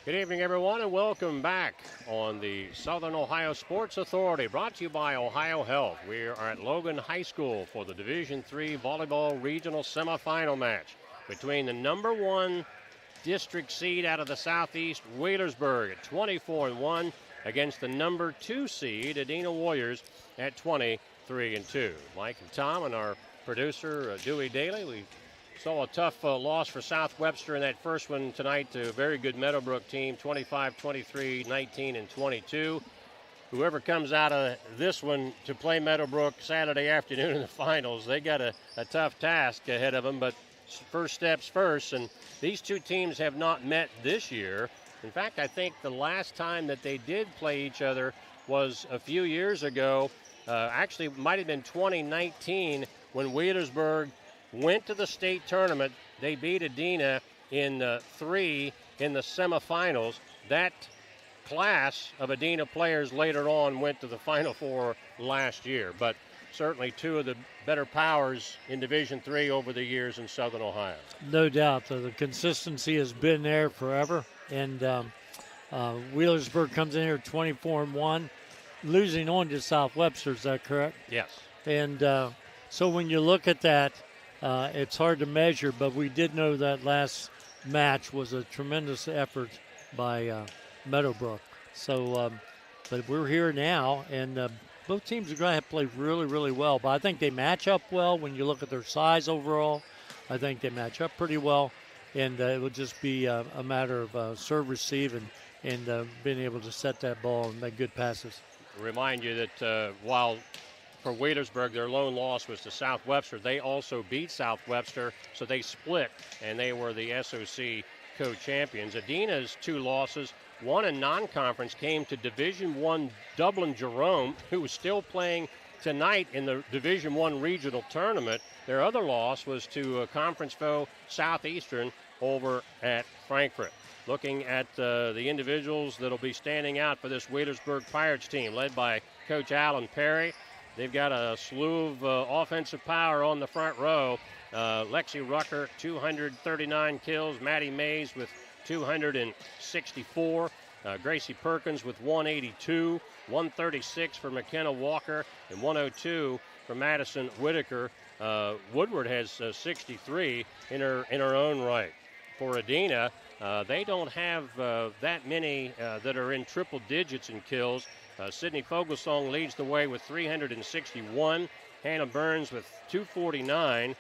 Good evening, everyone, and welcome back on the Southern Ohio Sports Authority, brought to you by OhioHealth. We are at Logan High School for the Division III Volleyball Regional Semifinal match between the number 1 district seed out of the Southeast, Wheelersburg, at 24-1, against the number 2 seed, Adena Warriors, at 23-2. Mike and Tom and our producer, Dewey Daly, we saw a tough loss for South Webster in that first one tonight to a very good Meadowbrook team, 25-23, 19, and 22. Whoever comes out of this one to play Meadowbrook Saturday afternoon in the finals, they got a tough task ahead of them, but first steps first, and these two teams have not met this year. In fact, I think the last time that they did play each other was a few years ago. Actually, it might have been 2019 when Wheelersburg went to the state tournament. They beat Adena in 3 in the semifinals. That class of Adena players later on went to the Final Four last year, but certainly two of the better powers in Division III over the years in Southern Ohio. No doubt. The consistency has been there forever, and Wheelersburg comes in here 24-1, losing on to South Webster. Is that correct? Yes. And so when you look at that, it's hard to measure, but we did know that last match was a tremendous effort by Meadowbrook. So, but we're here now, and both teams are going to have to play really, really well. But I think they match up well when you look at their size overall. I think they match up pretty well, and it will just be a matter of serve, receive, and being able to set that ball and make good passes. Remind you that while for Wheelersburg, their lone loss was to South Webster, they also beat South Webster, so they split, and they were the SOC co-champions. Adena's 2 losses, one in non-conference, came to Division I Dublin Jerome, who was still playing tonight in the Division I regional tournament. Their other loss was to a conference foe, Southeastern, over at Frankfort. Looking at the individuals that'll be standing out for this Wheelersburg Pirates team, led by Coach Alan Perry. They've got a slew of offensive power on the front row. Lexi Rucker, 239 kills. Maddie Mays with 264. Gracie Perkins with 182. 136 for McKenna Walker and 102 for Madison Whitaker. Woodward has 63 in her own right. For Adena, they don't have that many that are in triple digits in kills. Sydney Fogelsong leads the way with 361. Hannah Burns with 249.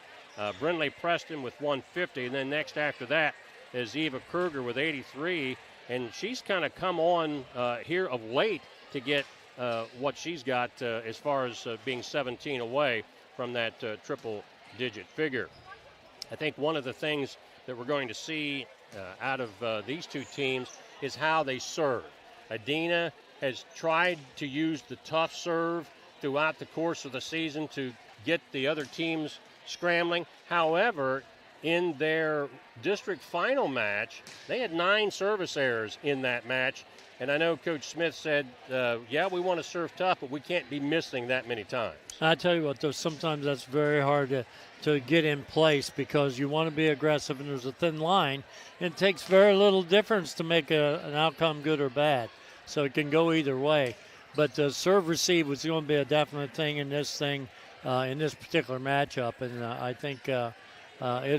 Brindley Preston with 150. And then next after that is Eva Kruger with 83. And she's kind of come on here of late to get what she's got as far as being 17 away from that triple-digit figure. I think one of the things that we're going to see out of these two teams is how they serve. Adena has tried to use the tough serve throughout the course of the season to get the other teams scrambling. However, in their district final match, they had 9 service errors in that match. And I know Coach Smith said, yeah, we want to serve tough, but we can't be missing that many times. I tell you what, though, sometimes that's very hard to get in place because you want to be aggressive and there's a thin line. And it takes very little difference to make an outcome good or bad. So it can go either way. But serve receive was going to be a definite thing in this particular matchup. And I think it'll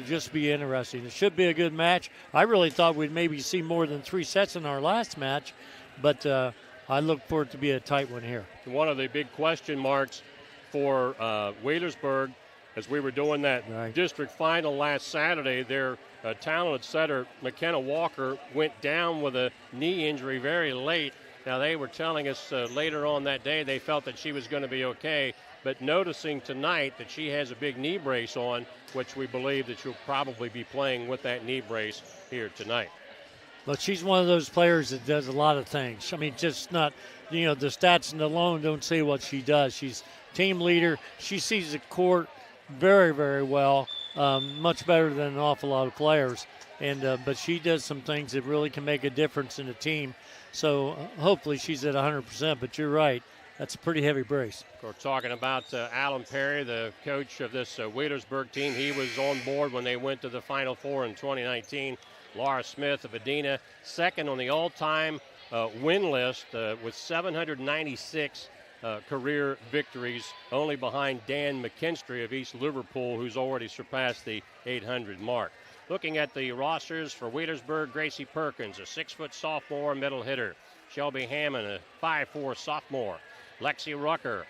just be interesting. It should be a good match. I really thought we'd maybe see more than 3 sets in our last match. But I look for it to be a tight one here. One of the big question marks for Wheelersburg, as we were doing that district final last Saturday, their talented setter, McKenna Walker, went down with a knee injury very late. Now, they were telling us later on that day they felt that she was going to be okay, but noticing tonight that she has a big knee brace on, which we believe that she'll probably be playing with that knee brace here tonight. But she's one of those players that does a lot of things. I mean, just not, the stats alone don't say what she does. She's team leader. She sees the court very, very well, much better than an awful lot of players. But she does some things that really can make a difference in a team. So hopefully she's at 100%. But you're right. That's a pretty heavy brace. We're talking about Alan Perry, the coach of this Wheelersburg team. He was on board when they went to the Final Four in 2019 Laura Smith of Adena, second on the all-time win list with 796 career victories, only behind Dan McKinstry of East Liverpool, who's already surpassed the 800 mark. Looking at the rosters for Wheelersburg, Gracie Perkins, a 6-foot sophomore middle hitter. Shelby Hammond, a 5'4 sophomore. Lexi Rucker,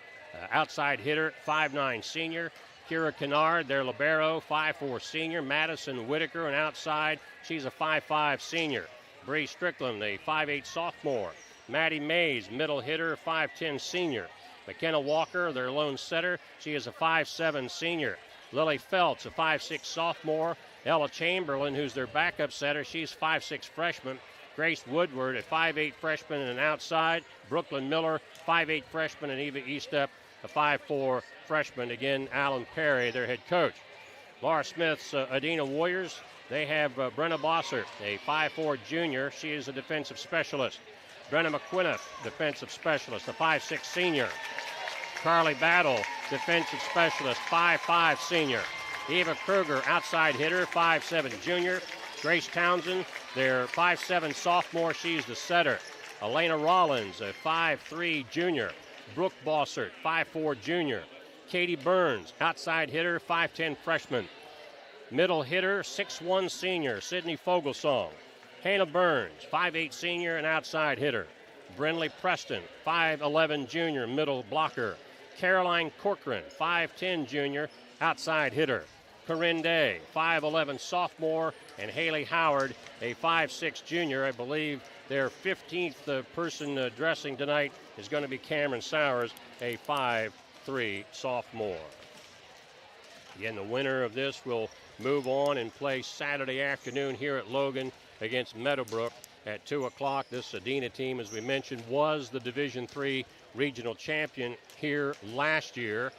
outside hitter, 5'9 senior. Kira Kennard, their libero, 5'4 senior. Madison Whitaker, an outside. She's a 5'5 senior. Bree Strickland, a 5'8 sophomore. Maddie Mays, middle hitter, 5'10 senior. McKenna Walker, their lone setter. She is a 5'7 senior. Lily Feltz, a 5'6 sophomore. Ella Chamberlain, who's their backup setter, she's 5'6 freshman. Grace Woodward, a 5'8 freshman and an outside. Brooklyn Miller, 5'8 freshman, and Eva Eastup, a 5'4 freshman. Again, Alan Perry, their head coach. Laura Smith's Adena Warriors, they have Brenna Bossert, a 5'4 junior. She is a defensive specialist. Brenna McQuinneth, defensive specialist, a 5'6 senior. Carly Battle, defensive specialist, 5'5 senior. Eva Kruger, outside hitter, 5'7 junior. Grace Townsend, their 5'7 sophomore, she's the setter. Elena Rollins, a 5'3 junior. Brooke Bossert, 5'4 junior. Katie Burns, outside hitter, 5'10 freshman. Middle hitter, 6'1 senior, Sydney Fogelsong. Hannah Burns, 5'8 senior and outside hitter. Brinley Preston, 5'11 junior, middle blocker. Caroline Corcoran, 5'10 junior, outside hitter. Corinne Day, 5'11 sophomore, and Haley Howard, a 5'6 junior. I believe their 15th person dressing tonight is going to be Cameron Sowers, a 5'3 sophomore. Again, the winner of this will move on and play Saturday afternoon here at Logan against Meadowbrook at 2 o'clock. This Adena team, as we mentioned, was the Division III regional champion here last year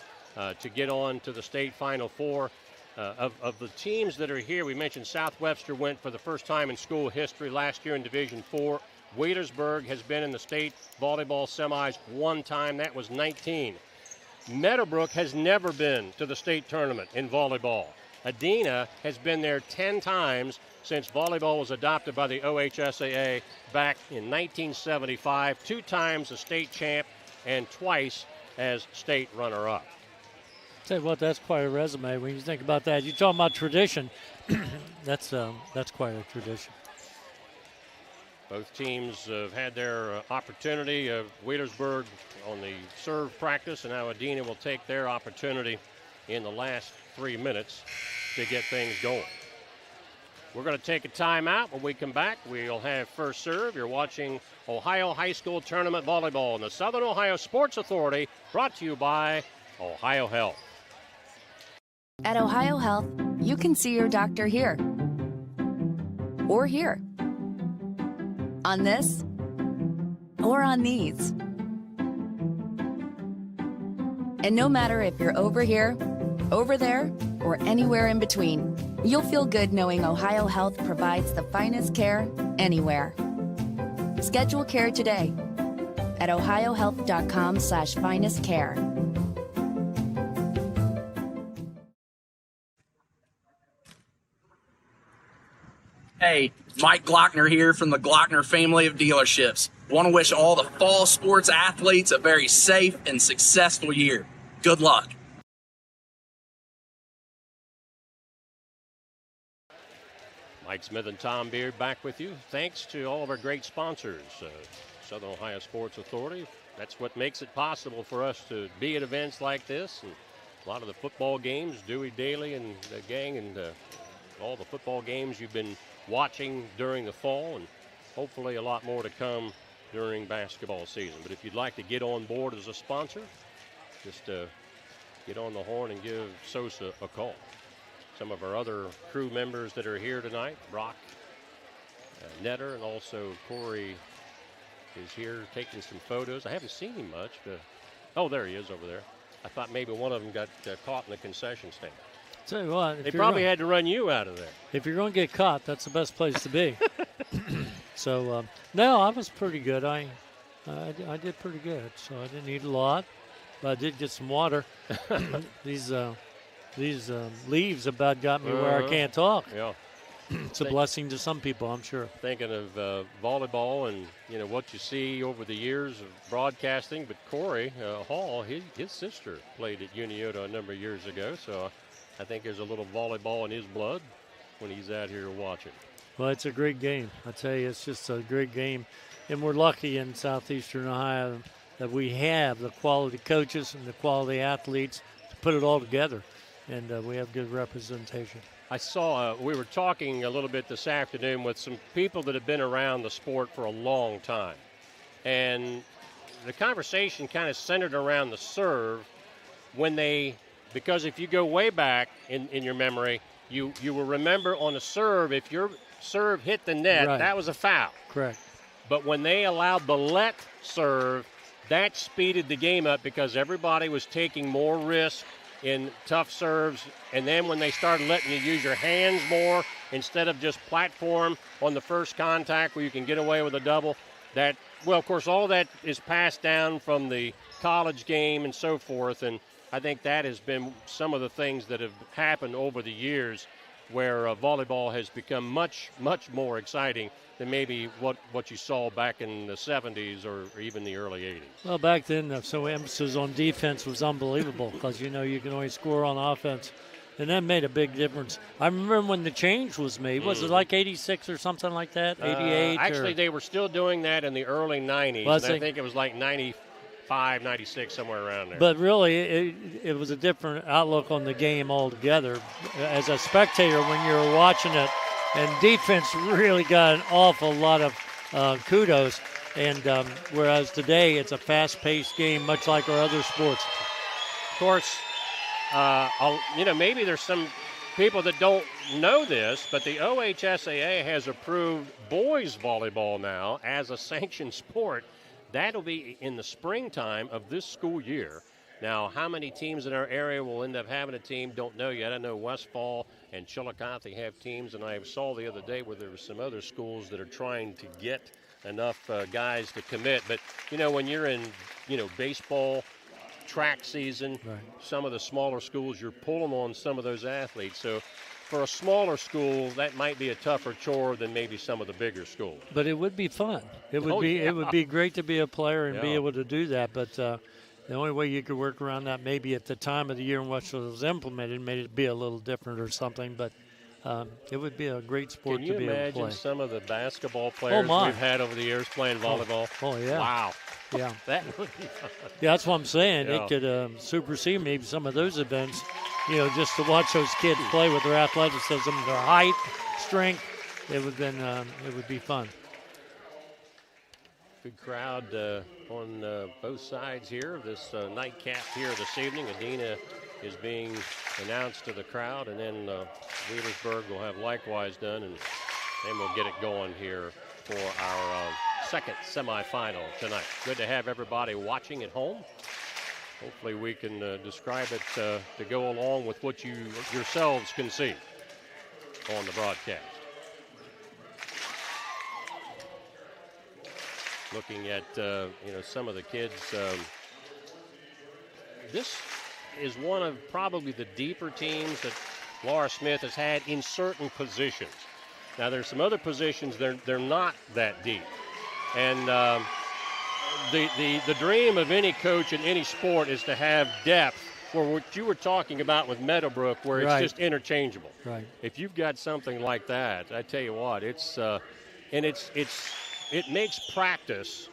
to get on to the state Final Four. Of the teams that are here, we mentioned South Webster went for the first time in school history last year in Division IV. Wheelersburg has been in the state volleyball semis one time. That was 19. Meadowbrook has never been to the state tournament in volleyball. Adena has been there 10 times since volleyball was adopted by the OHSAA back in 1975. 2 times a state champ and twice as state runner-up. Tell you what, that's quite a resume when you think about that. You're talking about tradition. That's quite a tradition. Both teams have had their opportunity. Wheelersburg on the serve practice, and now Adena will take their opportunity in the last 3 minutes to get things going. We're going to take a timeout. When we come back, we'll have first serve. You're watching Ohio High School Tournament Volleyball on the Southern Ohio Sports Authority, brought to you by OhioHealth. At OhioHealth, you can see your doctor here or here, on this or on these. And no matter if you're over here, over there, or anywhere in between, you'll feel good knowing OhioHealth provides the finest care anywhere. Schedule care today at ohiohealth.com/finestcare. Hey, Mike Glockner here from the Glockner family of dealerships. Want to wish all the fall sports athletes a very safe and successful year. Good luck. Mike Smith and Tom Beard back with you. Thanks to all of our great sponsors. Southern Ohio Sports Authority. That's what makes it possible for us to be at events like this. And a lot of the football games, Dewey Daly and the gang, and all the football games you've been watching during the fall, and hopefully a lot more to come during basketball season. But if you'd like to get on board as a sponsor, just get on the horn and give SOSA a call. Some of our other crew members that are here tonight, Brock Netter, and also Corey is here taking some photos. I haven't seen him much, but oh, there he is over there. I thought maybe one of them got caught in the concession stand. Tell you what, they probably had to run you out of there. If you're going to get caught, that's the best place to be. So, no, I was pretty good. I did pretty good. So I didn't eat a lot, but I did get some water. These leaves about got me where I can't talk. Yeah. it's a blessing to some people, I'm sure. Thinking of volleyball and, what you see over the years of broadcasting, but Corey Hall, his sister played at Uniota a number of years ago, so I think there's a little volleyball in his blood when he's out here watching. Well, it's a great game. I tell you, it's just a great game. And we're lucky in southeastern Ohio that we have the quality coaches and the quality athletes to put it all together. And we have good representation. I saw, we were talking a little bit this afternoon with some people that have been around the sport for a long time. And the conversation kind of centered around the serve because if you go way back in your memory, you will remember on a serve, if your serve hit the net, right, that was a foul. Correct. But when they allowed the let serve, that speeded the game up because everybody was taking more risk in tough serves. And then when they started letting you use your hands more instead of just platform on the first contact where you can get away with a double, of course, all that is passed down from the college game and so forth. And I think that has been some of the things that have happened over the years where volleyball has become much, much more exciting than maybe what you saw back in the 70s or even the early 80s. Well, back then, so emphasis on defense was unbelievable because, you can only score on offense. And that made a big difference. I remember when the change was made. Was it like 86 or something like that, 88? Actually, they were still doing that in the early 90s. And I think it was like 95, 96, somewhere around there. But really, it was a different outlook on the game altogether. As a spectator, when you were watching it, and defense really got an awful lot of kudos. And whereas today it's a fast-paced game, much like our other sports. Of course, maybe there's some people that don't know this, but the OHSAA has approved boys volleyball now as a sanctioned sport. That'll be in the springtime of this school year. Now, how many teams in our area will end up having a team, don't know yet. I know Westfall and Chillicothe have teams, and I saw the other day where there were some other schools that are trying to get enough guys to commit. But, when you're in, baseball, track season, right, some of the smaller schools, you're pulling on some of those athletes. So for a smaller school, that might be a tougher chore than maybe some of the bigger schools. But it would be fun. It would be great to be a player and be able to do that. But the only way you could work around that maybe at the time of the year in which it was implemented made it be a little different or something. But it would be a great sport to be able to play. Can you imagine some of the basketball players we've had over the years playing volleyball? Oh yeah. Wow. Yeah. That would be fun. Yeah, that's what I'm saying. Yeah. It could supersede maybe some of those events, just to watch those kids play with their athleticism, their height, strength. It would be fun. Good crowd on both sides here of this nightcap here this evening. Adena is being announced to the crowd, and then Wheelersburg will have likewise done, and then we'll get it going here for our second semifinal tonight. Good to have everybody watching at home. Hopefully we can describe it to go along with what you yourselves can see on the broadcast. Looking at some of the kids, this is one of probably the deeper teams that Laura Smith has had in certain positions. Now there's some other positions they're not that deep, and the dream of any coach in any sport is to have depth. For what you were talking about with Meadowbrook, where it's just interchangeable. Right. If you've got something like that, I tell you what, it makes practice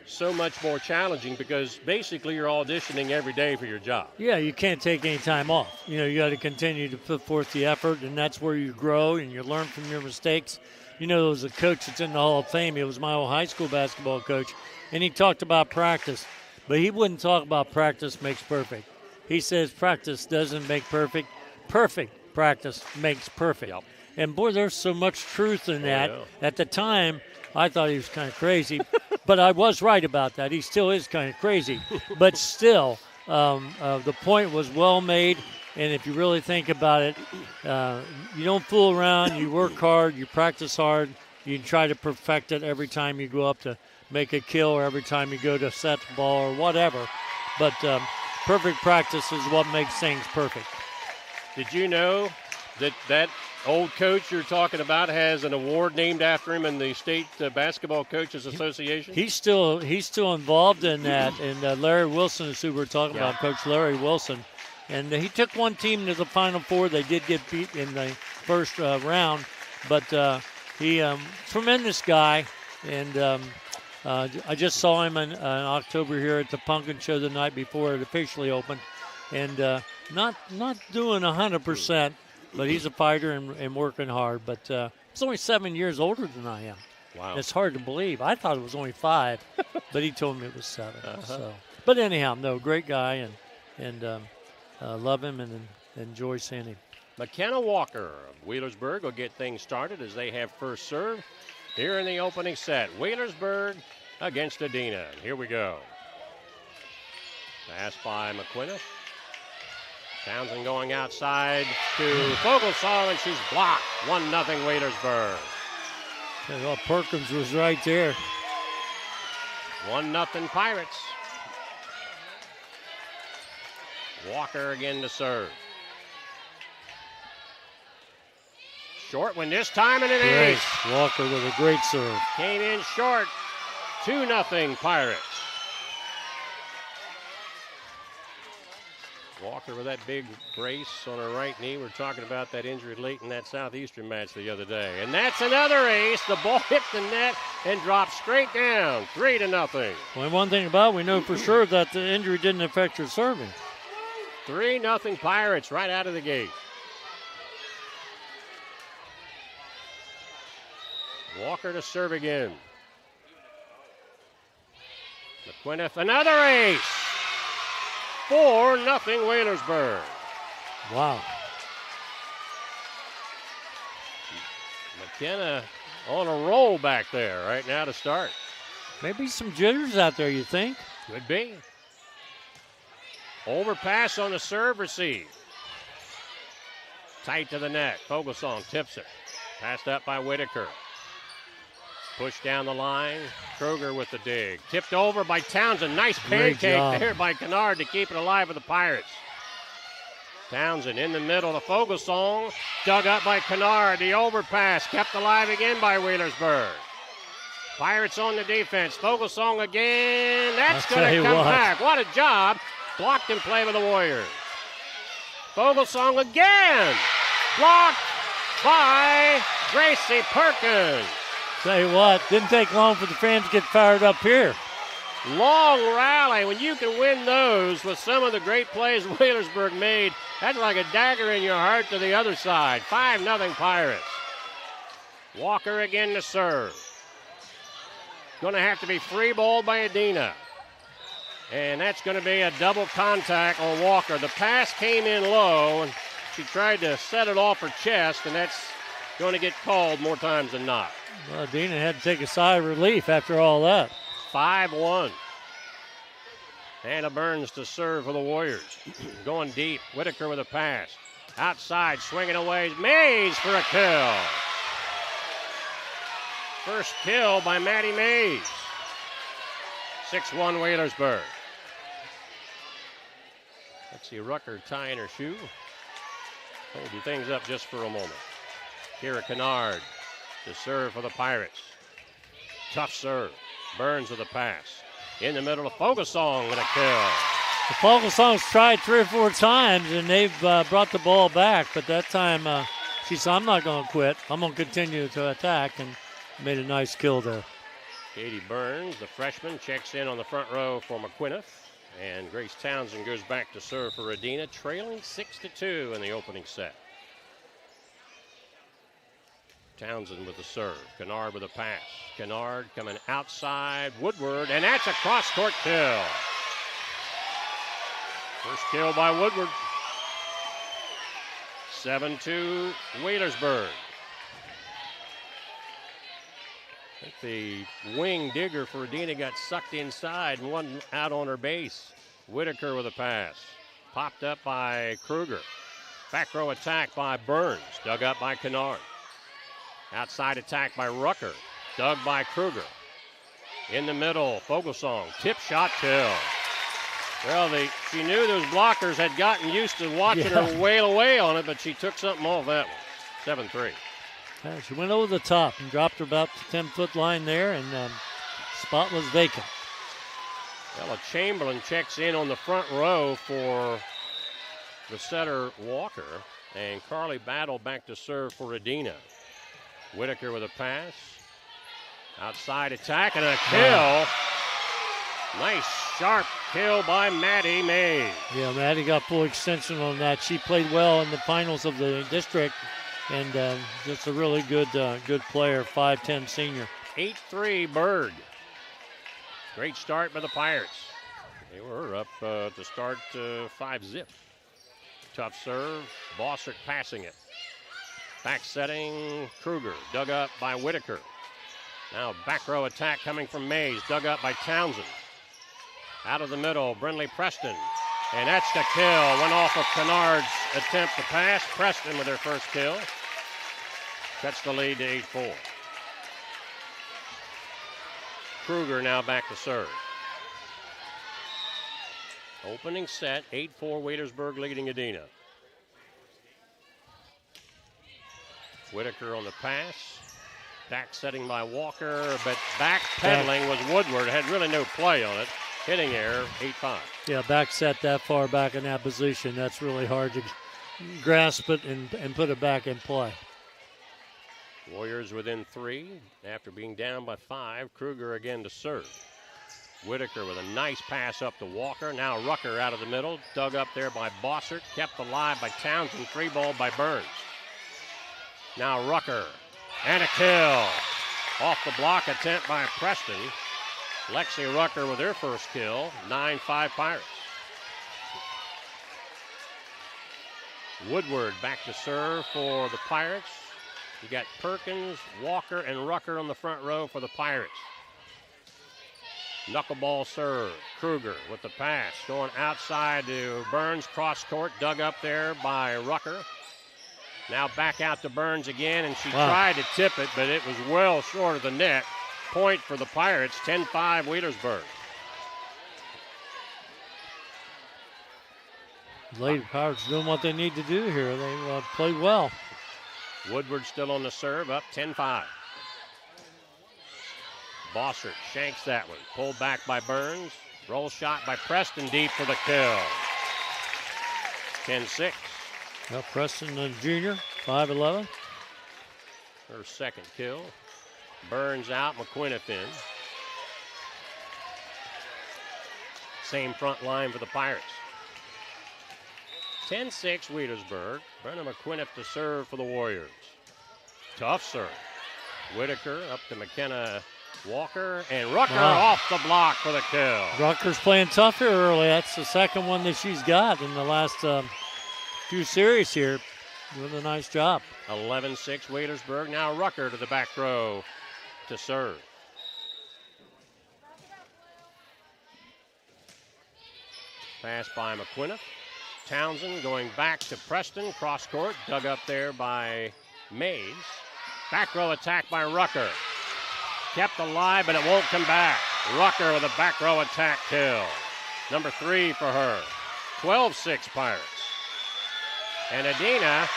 so much more challenging because basically you're auditioning every day for your job. Yeah, you can't take any time off. You got to continue to put forth the effort, and that's where you grow and you learn from your mistakes. There was a coach that's in the Hall of Fame. He was my old high school basketball coach, and he talked about practice, but he wouldn't talk about practice makes perfect. He says practice doesn't make perfect. Perfect practice makes perfect. Yep. And, boy, there's so much truth in that. Yeah. At the time, I thought he was kind of crazy, but I was right about that. He still is kind of crazy. But still, the point was well made, and if you really think about it, you don't fool around. You work hard. You practice hard. You try to perfect it every time you go up to make a kill or every time you go to set the ball or whatever. But perfect practice is what makes things perfect. Did you know that old coach you're talking about has an award named after him in the State Basketball Coaches Association? He's still involved in that. And Larry Wilson is who we're talking about, Coach Larry Wilson. And he took one team to the Final Four. They did get beat in the first round, but he tremendous guy. And I just saw him in October here at the Pumpkin Show the night before it officially opened. And not doing 100%, but he's a fighter and working hard. But he's only 7 years older than I am. Wow. It's hard to believe. I thought it was only 5, but he told me it was 7. So, but anyhow, no, great guy, and love him and enjoy seeing him. McKenna Walker of Wheelersburg will get things started as they have first serve here in the opening set. Wheelersburg against Adena. Here we go. Pass by McQuinness. Townsend going outside to Fogelsong, and she's blocked. 1-0 Wheelersburg. Well, Perkins was right there. 1-0 Pirates. Walker again to serve. Short one this time and an ace. Walker with a great serve. Came in short. 2-0 Pirates. Walker with that big brace on her right knee. We're talking about that injury late in that Southeastern match the other day. And that's another ace. The ball hit the net and dropped straight down. 3-0. Well, one thing about it, we know for sure that the injury didn't affect her serving. 3-0 Pirates right out of the gate. Walker to serve again. McQuinness, another ace. 4-0 Wheelersburg. Wow. McKenna on a roll back there right now to start. Maybe some jitters out there, you think? Could be. Overpass on the serve receive. Tight to the net. Fogelsong tips it. Passed up by Whitaker. Push down the line. Kruger with the dig. Tipped over by Townsend. Nice pancake there by Kennard to keep it alive for the Pirates. Townsend in the middle to Fogelsong. Dug up by Kennard. The overpass kept alive again by Wheelersburg. Pirates on the defense. Fogelsong again. That's going to come back. What a job. Blocked in play with the Warriors. Fogelsong again. Blocked by Gracie Perkins. Tell you what, didn't take long for the fans to get fired up here. Long rally. When you can win those with some of the great plays Wheelersburg made, that's like a dagger in your heart to the other side. 5-0 Pirates. Walker again to serve. Going to have to be free balled by Adena. And that's going to be a double contact on Walker. The pass came in low, and she tried to set it off her chest, and that's going to get called more times than not. Well, Adena had to take a sigh of relief after all that. 5-1. Hannah Burns to serve for the Warriors. Going deep. Whitaker with a pass. Outside, swinging away. Mays for a kill. First kill by Maddie Mays. 6-1 Wheelersburg. Let's see Rucker tying her shoe. Holding things up just for a moment. Kira Kennard to serve for the Pirates. Tough serve. Burns with a pass. In the middle of Fogelsong with a kill. The Fogelsong's tried 3 or 4 times, and they've brought the ball back. But that time, she said, I'm not going to quit. I'm going to continue to attack, and made a nice kill there. Katie Burns, the freshman, checks in on the front row for McQuinness. And Grace Townsend goes back to serve for Adena, trailing 6-2 in the opening set. Townsend with the serve. Kennard with a pass. Kennard coming outside. Woodward, and that's a cross-court kill. First kill by Woodward. 7-2 Wheelersburg. I think the wing digger for Adena got sucked inside and one out on her base. Whitaker with a pass. Popped up by Kruger. Back row attack by Burns. Dug up by Kennard. Outside attack by Rucker. Dug by Kruger. In the middle, Fogelsong. Tip shot kill. Well, she knew those blockers had gotten used to watching her wail away on it, but she took something off that one. 7-3. Yeah, she went over the top and dropped her about the 10-foot line there, and spot was vacant. Ella Chamberlain checks in on the front row for the setter Walker, and Carly Battle back to serve for Adena. Whitaker with a pass. Outside attack and a kill. Nice sharp kill by Maddie Mays. Yeah, Maddie got full extension on that. She played well in the finals of the district, and just a really good player, 5'10" senior. 8-3 Berg. Great start by the Pirates. They were up to start 5-zip. Tough serve. Bossert passing it. Back setting Kruger. Dug up by Whitaker. Now back row attack coming from Mays. Dug up by Townsend. Out of the middle, Brindley Preston. And that's the kill. Went off of Kennard's attempt to pass. Preston with their first kill. Cuts the lead to 8-4. Kruger now back to serve. Opening set, 8-4 Wheelersburg leading Adena. Whitaker on the pass. Back setting by Walker, but back pedaling was Woodward. Had really no play on it. Hitting error, 8-5. Yeah, back set that far back in that position. That's really hard to grasp it and put it back in play. Warriors within 3 after being down by 5. Kruger again to serve. Whitaker with a nice pass up to Walker. Now Rucker out of the middle. Dug up there by Bossert. Kept alive by Townsend. 3 ball by Burns. Now Rucker. And a kill. Off the block attempt by Preston. Lexi Rucker with her first kill. 9-5 Pirates. Woodward back to serve for the Pirates. You got Perkins, Walker, and Rucker on the front row for the Pirates. Knuckleball serve. Kruger with the pass. Going outside to Burns. Cross court. Dug up there by Rucker. Now back out to Burns again, and she tried to tip it, but it was well short of the net. Point for the Pirates. 10-5 Wheelersburg. Lady Pirates doing what they need to do here. They played well. Woodward still on the serve, up 10-5. Bossert shanks that one. Pulled back by Burns. Roll shot by Preston deep for the kill. 10-6. Well, Preston, junior, 5'11". Her second kill. Burns out, McQuinniff in. Same front line for the Pirates. 10-6 Wheelersburg. Brenna McQuinniff to serve for the Warriors. Tough serve. Whitaker up to McKenna Walker, and Rucker off the block for the kill. Rucker's playing tough here early. That's the second one that she's got in the last few series here. Doing a nice job. 11-6 Wheelersburg. Now Rucker to the back row to serve. Pass by McQuinniff. Townsend going back to Preston. Cross court. Dug up there by Mays. Back row attack by Rucker. Kept alive, but it won't come back. Rucker with a back row attack kill. Number 3 for her. 12-6 Pirates. And Adena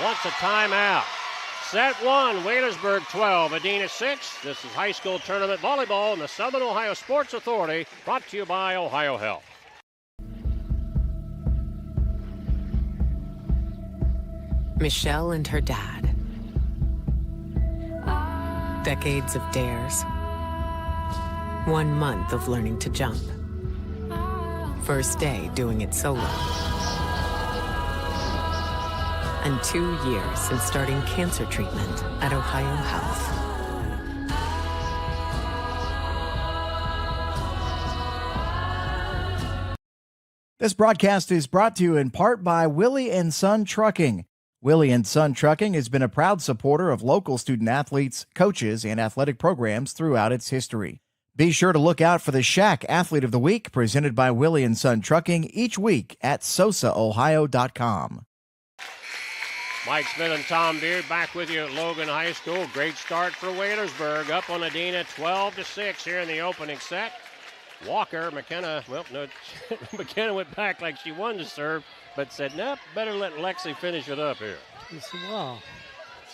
wants a timeout. Set 1, Wheelersburg 12, Adena 6. This is high school tournament volleyball in the Southern Ohio Sports Authority, brought to you by OhioHealth. Michelle and her dad. Decades of dares. 1 month of learning to jump. First day doing it solo. And 2 years since starting cancer treatment at OhioHealth. This broadcast is brought to you in part by Willie & Son Trucking. Willie & Son Trucking has been a proud supporter of local student athletes, coaches, and athletic programs throughout its history. Be sure to look out for the Shack Athlete of the Week presented by Willie & Son Trucking each week at SOSAOhio.com. Mike Smith and Tom Beard back with you at Logan High School. Great start for Wheelersburg. Up on Adena 12-6 here in the opening set. Walker, McKenna went back like she wanted to serve, but said, nope, better let Lexi finish it up here. Wow.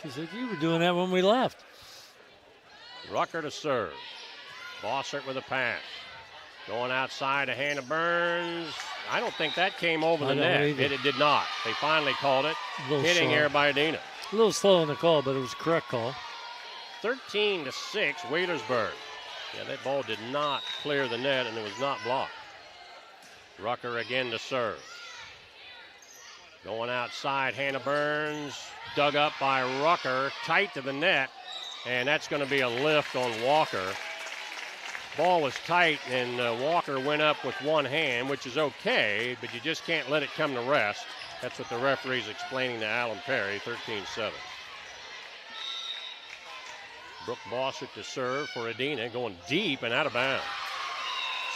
She said, you were doing that when we left. Rucker to serve. Bossert with a pass. Going outside to Hannah Burns. I don't think that came over the net. It did not. They finally called it. Hitting here by Adena. A little slow in the call, but it was a correct call. 13-6, Wheelersburg. Yeah, that ball did not clear the net, and it was not blocked. Rucker again to serve. Going outside, Hannah Burns. Dug up by Rucker. Tight to the net, and that's going to be a lift on Walker. Ball was tight, and Walker went up with one hand, which is okay, but you just can't let it come to rest. That's what the referee's explaining to Alan Perry, 13-7. Brooke Bossert to serve for Adena, going deep and out of bounds.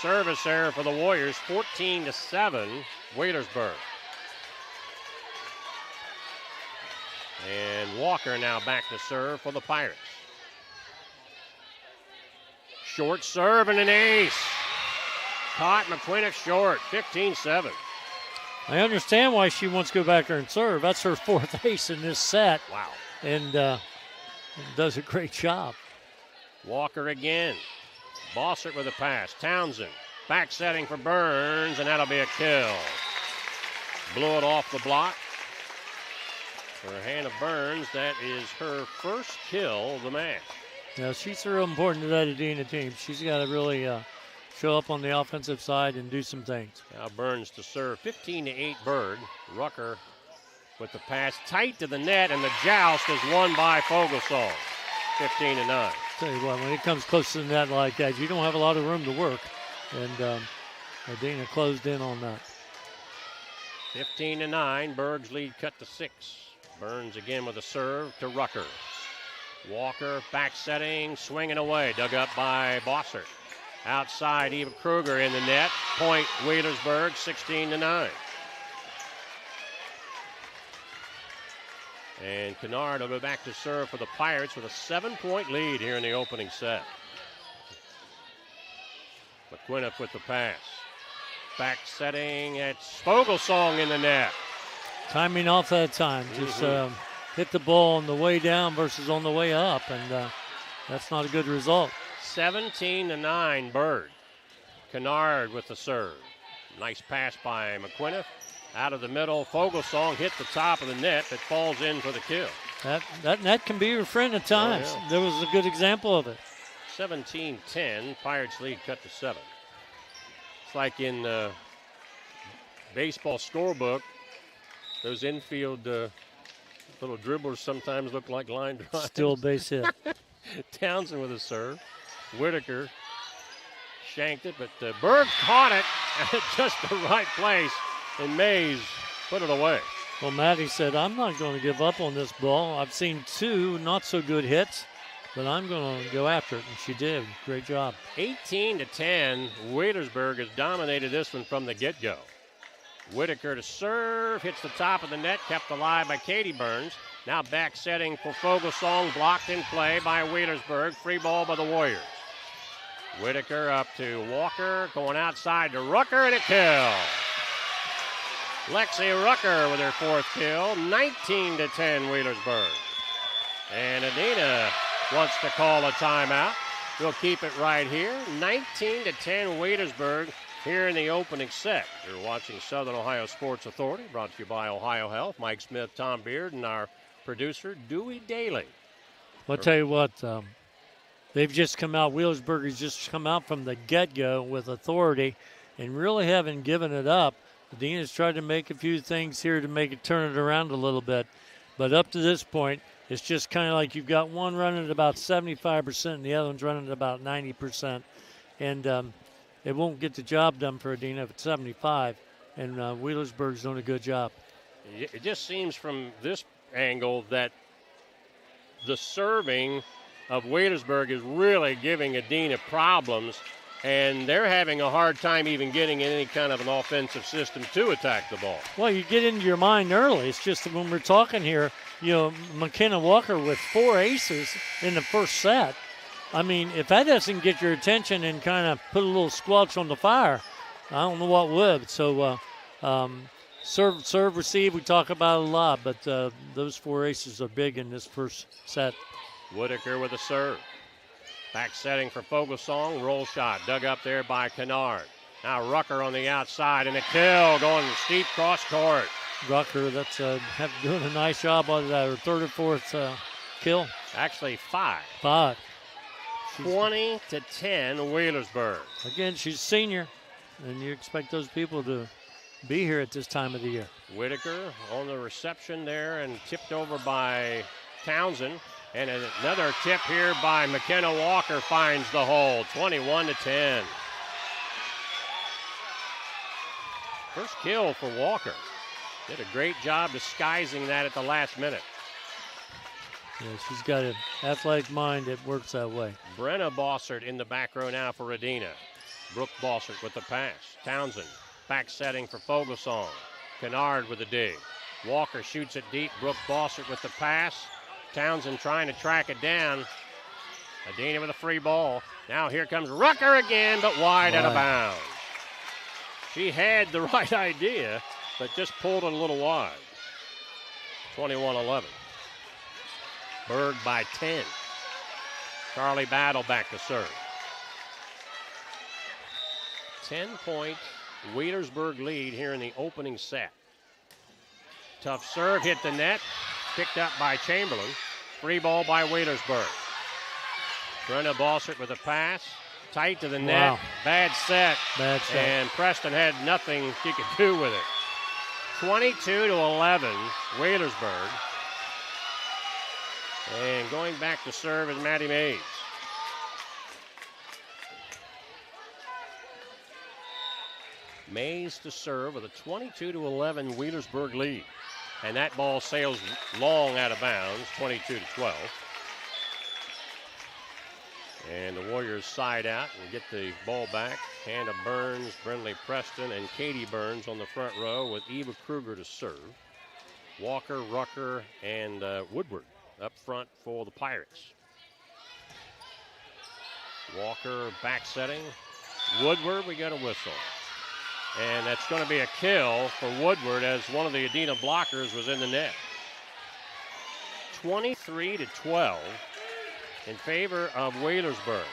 Service error for the Warriors, 14-7, Wheelersburg. And Walker now back to serve for the Pirates. Short serve and an ace. Caught McQuinniff short, 15-7. I understand why she wants to go back there and serve. That's her fourth ace in this set. Wow. And does a great job. Walker again. Bossert with a pass. Townsend back setting for Burns, and that'll be a kill. Blew it off the block. For Hannah Burns, that is her first kill of the match. Yeah, she's real important to that Adena team. She's got to really show up on the offensive side and do some things. Now Burns to serve, 15-8 Bird. Rucker with the pass tight to the net, and the joust is won by Fogelsong, 15-9. Tell you what, when it comes close to the net like that, you don't have a lot of room to work, and Adena closed in on that. 15-9, Berg's lead cut to 6. Burns again with a serve to Rucker. Walker back setting, swinging away, dug up by Bossert. Outside, Eva Kruger in the net. Point Wheelersburg, 16-9. And Kennard will go back to serve for the Pirates with a 7-point lead here in the opening set. McQuinniff with the pass. Back setting, it's Fogelsong in the net. Timing off that time. Just hit the ball on the way down versus on the way up, and that's not a good result. 17-9 Bird. Kennard with the serve. Nice pass by McQuinniff. Out of the middle, Fogelsong hit the top of the net that falls in for the kill. That net can be your friend at times. Oh, yeah. There was a good example of it. 17-10, Pirates lead cut to 7. It's like in the baseball scorebook, those infield little dribblers sometimes look like line drives. Still base hit. Townsend with a serve. Whitaker shanked it, but Berg caught it at just the right place, and Mays put it away. Well, Maddie said, I'm not going to give up on this ball. I've seen 2 not so good hits, but I'm going to go after it, and she did. Great job. 18-10, Wheelersburg has dominated this one from the get-go. Whitaker to serve, hits the top of the net, kept alive by Katie Burns. Now back setting for Fogelsong, blocked in play by Wheelersburg. Free ball by the Warriors. Whitaker up to Walker, going outside to Rucker, and a kill. Lexi Rucker with her 4th kill, 19-10 Wheelersburg. And Adena wants to call a timeout. We'll keep it right here, 19-10 Wheelersburg. Here in the opening set. You're watching Southern Ohio Sports Authority, brought to you by OhioHealth. Mike Smith, Tom Beard, and our producer, Dewey Daly. I'll tell you what, they've just come out, Wheelersburg has just come out from the get-go with authority and really haven't given it up. Adena's tried to make a few things here to make it turn it around a little bit. But up to this point, it's just kind of like you've got one running at about 75% and the other one's running at about 90%. And it won't get the job done for Adena if it's 75, and Wheelersburg's doing a good job. It just seems from this angle that the serving of Wheelersburg is really giving Adena problems, and they're having a hard time even getting in any kind of an offensive system to attack the ball. Well, you get into your mind early. It's just that when we're talking here, McKenna Walker with 4 aces in the first set. I mean, if that doesn't get your attention and kind of put a little squelch on the fire, I don't know what would. So Serve, receive, we talk about it a lot, but those 4 aces are big in this first set. Whitaker with a serve. Back setting for Fogelsong. Roll shot dug up there by Kennard. Now Rucker on the outside and a kill going steep cross court. Rucker, that's doing a nice job on that, her third or fourth kill. Actually 5. 5. 20-10 Wheelersburg. Again, she's senior, and you expect those people to be here at this time of the year. Whitaker on the reception there and tipped over by Townsend. And another tip here by McKenna Walker finds the hole, 21-10. First kill for Walker. Did a great job disguising that at the last minute. Yeah, she's got an athletic mind that works that way. Brenna Bossert in the back row now for Adena. Brooke Bossert with the pass. Townsend back setting for Fogelsong. Kennard with a dig. Walker shoots it deep. Brooke Bossert with the pass. Townsend trying to track it down. Adena with a free ball. Now here comes Rucker again, but wide out of bounds. She had the right idea, but just pulled it a little wide. 21-11. Berg by 10. Charlie Battle back to serve. 10-point Wheelersburg lead here in the opening set. Tough serve, hit the net. Picked up by Chamberlain. Free ball by Wheelersburg. Brenna Bossert with a pass. Tight to the net. Wow. Bad set. Bad set. And Preston had nothing she could do with it. 22-11, Wheelersburg. And going back to serve is Maddie Mays. Mays to serve with a 22-11 Wheelersburg lead. And that ball sails long out of bounds, 22-12. And the Warriors side out and get the ball back. Hannah Burns, Brinley Preston, and Katie Burns on the front row with Eva Kruger to serve. Walker, Rucker, and Woodward up front for the Pirates. Walker back setting. Woodward, we got a whistle. And that's going to be a kill for Woodward as one of the Adena blockers was in the net. 23-12 in favor of Wheelersburg.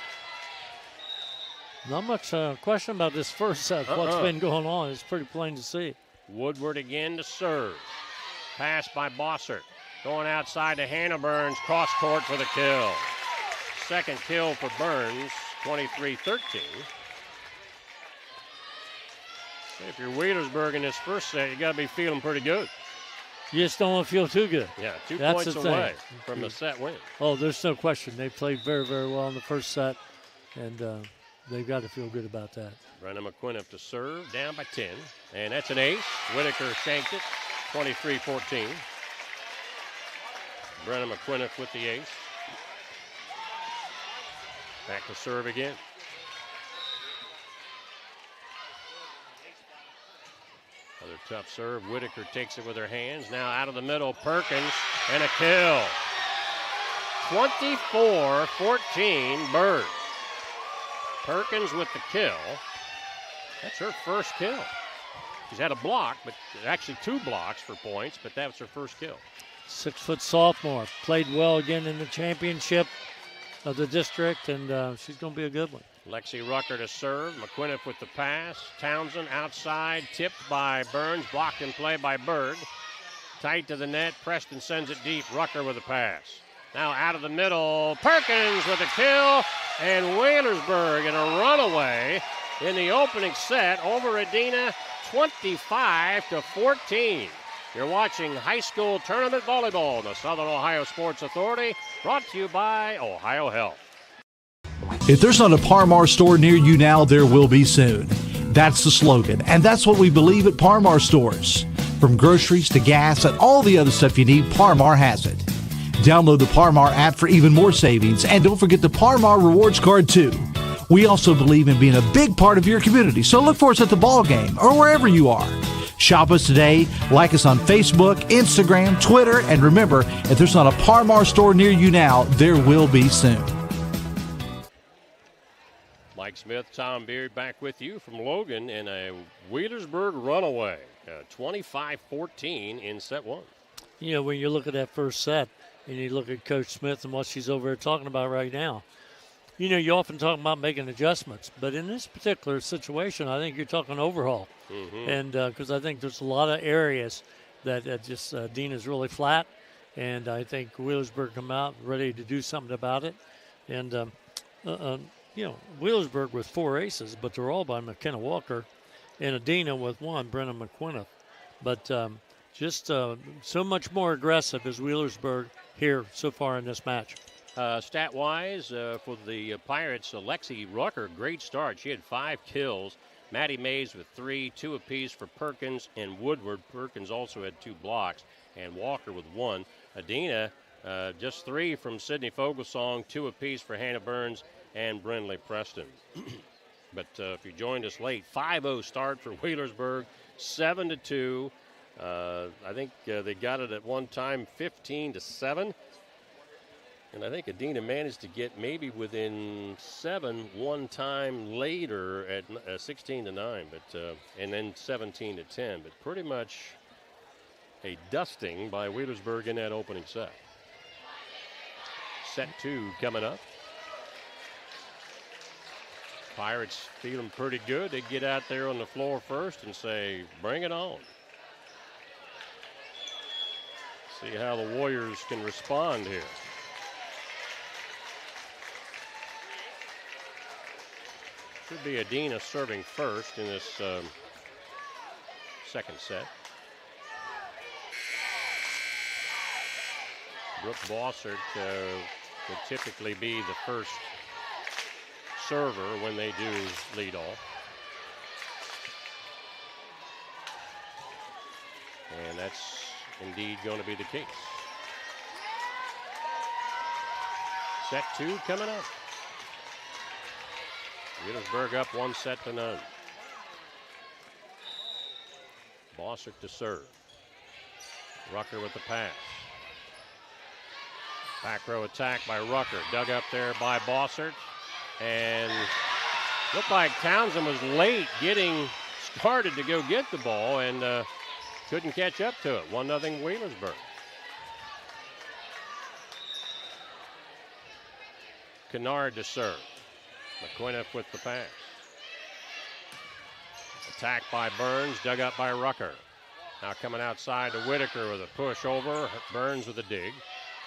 Not much question about this first set. What's been going on? It's pretty plain to see. Woodward again to serve. Pass by Bossert. Going outside to Hannah Burns. Cross court for the kill. Second kill for Burns. 23-13. If you're Wheelersburg in this first set, you got to be feeling pretty good. You just don't want to feel too good. Yeah, two That's points the thing. away from the set win. Oh, there's no question. They played very, very well in the first set, and they've got to feel good about that. Brenna McQuiniff to serve, down by 10. And that's an ace. Whitaker shanked it, 23-14. Brenna McQuiniff with the ace. Back to serve again. Another tough serve. Whitaker takes it with her hands. Now out of the middle, Perkins, and a kill. 24-14, Bird. Perkins with the kill. That's her first kill. She's had a block, but actually 2 blocks for points, but that was her first kill. 6-foot sophomore. Played well again in the championship of the district, and she's going to be a good one. Lexi Rucker to serve. McQuiniff with the pass. Townsend outside, tipped by Burns, blocked in play by Berg. Tight to the net. Preston sends it deep. Rucker with a pass. Now out of the middle. Perkins with a kill. And Wheelersburg in a runaway in the opening set over Adena, 25-14. You're watching high school tournament volleyball on the Southern Ohio Sports Authority, brought to you by OhioHealth. If there's not a Par-Mar store near you now, there will be soon. That's the slogan, and that's what we believe at Par-Mar stores. From groceries to gas and all the other stuff you need, Par-Mar has it. Download the Par-Mar app for even more savings, and don't forget the Par-Mar rewards card too. We also believe in being a big part of your community, so look for us at the ball game or wherever you are. Shop us today, like us on Facebook, Instagram, Twitter, and remember, if there's not a Par-Mar store near you now, there will be soon. Mike Smith, Tom Beard back with you from Logan in a Wheelersburg runaway. 25-14 in set one. You know, when you look at that first set and you look at Coach Smith and what she's over there talking about right now, you know, you often talk about making adjustments, but in this particular situation, I think you're talking overhaul. And because I think there's a lot of areas that just Adena's really flat, and I think Wheelersburg come out ready to do something about it. And, you know, Wheelersburg with 4 aces, but they're all by McKenna Walker, and Adena with 1, Brenna McQuinneth. But just so much more aggressive is Wheelersburg here so far in this match. Stat-wise, for the Pirates, Lexi Rucker, great start. She had 5 kills. Maddie Mays with 3, 2 apiece for Perkins and Woodward. Perkins also had 2 blocks, and Walker with 1. Adena, just 3 from Sydney Fogelsong, 2 apiece for Hannah Burns and Brindley Preston. But if you joined us late, 5-0 start for Wheelersburg, 7-2. I think they got it at one time 15-7. And I think Adena managed to get maybe within 7 one time later at 16-9, but and then 17-10. But pretty much a dusting by Wheelersburg in that opening set. Set 2 coming up. Pirates feeling pretty good. They get out there on the floor first and say, bring it on. See how the Warriors can respond here. Should be Adena serving first in this second set. Brooke Bossert would typically be the first server when they do lead off. And that's indeed going to be the case. Set 2 coming up. Wheelersburg up 1-0. Bossert to serve. Rucker with the pass. Back row attack by Rucker. Dug up there by Bossert. And looked like Townsend was late getting started to go get the ball and couldn't catch up to it. 1-0 Wheelersburg. Kennard to serve. McQuinneth with the pass. Attack by Burns, dug up by Rucker. Now coming outside to Whitaker with a push over. Burns with a dig.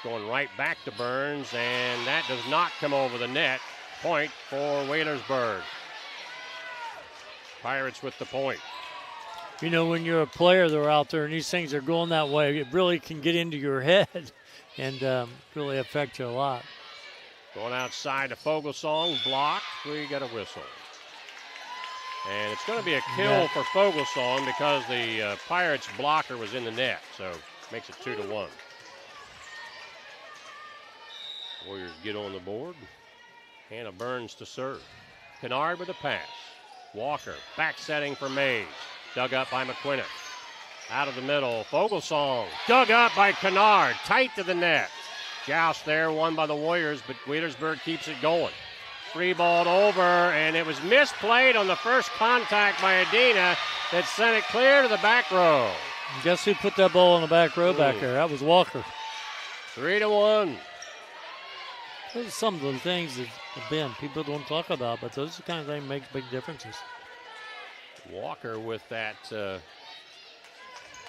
Going right back to Burns, and that does not come over the net. Point for Wheelersburg. Pirates with the point. You know, when you're a player, they're out there and these things are going that way, it really can get into your head and really affect you a lot. Going outside to Fogelsong, blocked. We got a whistle. And it's going to be a kill for Fogelsong because the Pirates blocker was in the net, so makes it 2-1. Warriors get on the board. Hannah Burns to serve. Kennard with a pass. Walker back setting for Mays. Dug up by McQuinneth. Out of the middle, Fogelsong. Dug up by Kennard, tight to the net. Joust there, won by the Warriors, but Wheelersburg keeps it going. Free-balled over, and it was misplayed on the first contact by Adena that sent it clear to the back row. Guess who put that ball on the back row back there? That was Walker. 3-1. Those are some of the things that, Ben, people don't talk about, but those are the kind of things that make big differences. Walker with that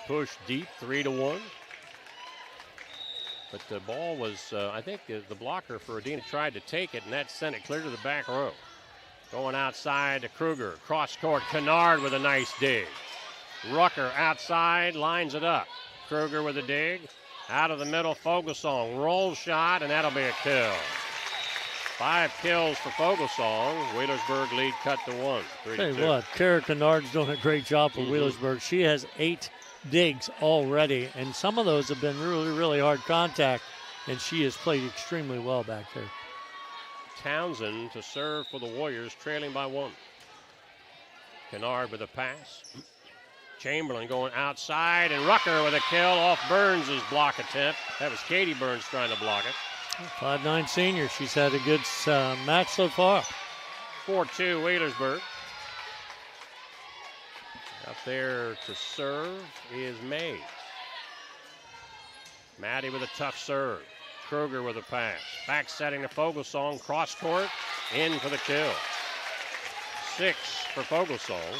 push deep, 3-1. But the ball was, I think the blocker for Adena tried to take it, and that sent it clear to the back row. Going outside to Kruger. Cross court, Kennard with a nice dig. Rucker outside, lines it up. Kruger with a dig. Out of the middle, Fogelsong. Roll shot, and that'll be a kill. 5 kills for Fogelsong. Wheelersburg lead cut to 1. 3-2. Tell you what, Kara Kennard's doing a great job for Wheelersburg. She has 8 digs already, and some of those have been really, really hard contact, and she has played extremely well back there. Townsend to serve for the Warriors, trailing by 1. Kennard with a pass. Chamberlain going outside, and Rucker with a kill off Burns' block attempt. That was Katie Burns trying to block it. 5'9" senior. She's had a good match so far. 4-2 Wheelersburg. Up there to serve is Mays. Maddie with a tough serve. Kruger with a pass. Back setting to Fogelsong. Cross court. In for the kill. 6 for Fogelsong.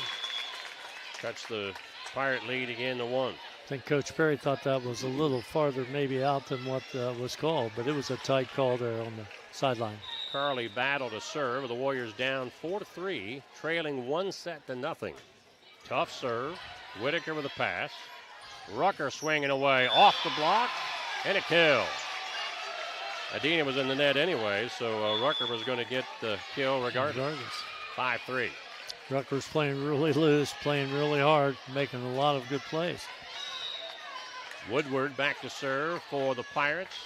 Cuts the Pirate lead again to 1. I think Coach Perry thought that was a little farther maybe out than what was called, but it was a tight call there on the sideline. Carly battled to serve. The Warriors down 4-3, trailing 1-0. Tough serve. Whitaker with a pass. Rucker swinging away off the block, and a kill. Adena was in the net anyway, so Rucker was going to get the kill regardless. 5-3. Rucker's playing really loose, playing really hard, making a lot of good plays. Woodward back to serve for the Pirates.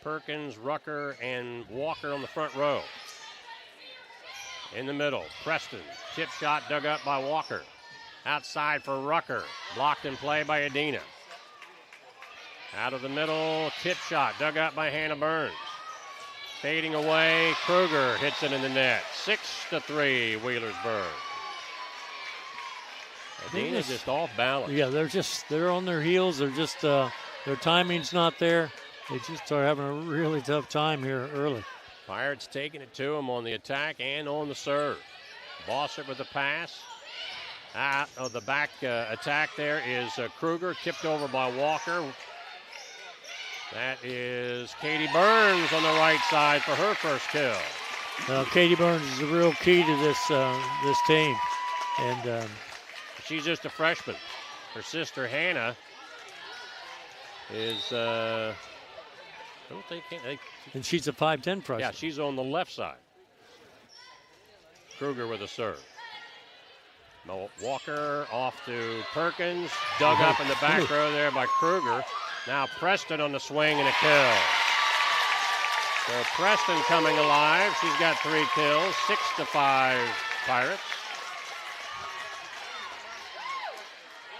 Perkins, Rucker, and Walker on the front row. In the middle, Preston. Tip shot dug up by Walker. Outside for Rucker. Blocked in play by Adena. Out of the middle, tip shot dug up by Hannah Burns. Fading away, Kruger hits it in the net. 6-3, Wheelersburg. Adena's just off balance. Yeah, they're on their heels. They're just, their timing's not there. They just are having a really tough time here early. Pirates taking it to him on the attack and on the serve. Bossert with the pass. Out of the back attack there is Kruger, tipped over by Walker. That is Katie Burns on the right side for her first kill. Katie Burns is the real key to this team. And she's just a freshman. Her sister Hannah is, I don't think, and she's a 5'10" freshman. Yeah, she's on the left side. Kruger with a serve. Walker off to Perkins. Dug up in the back row there by Kruger. Now Preston on the swing and a kill. So Preston coming alive. She's got 3 kills. 6-5 Pirates.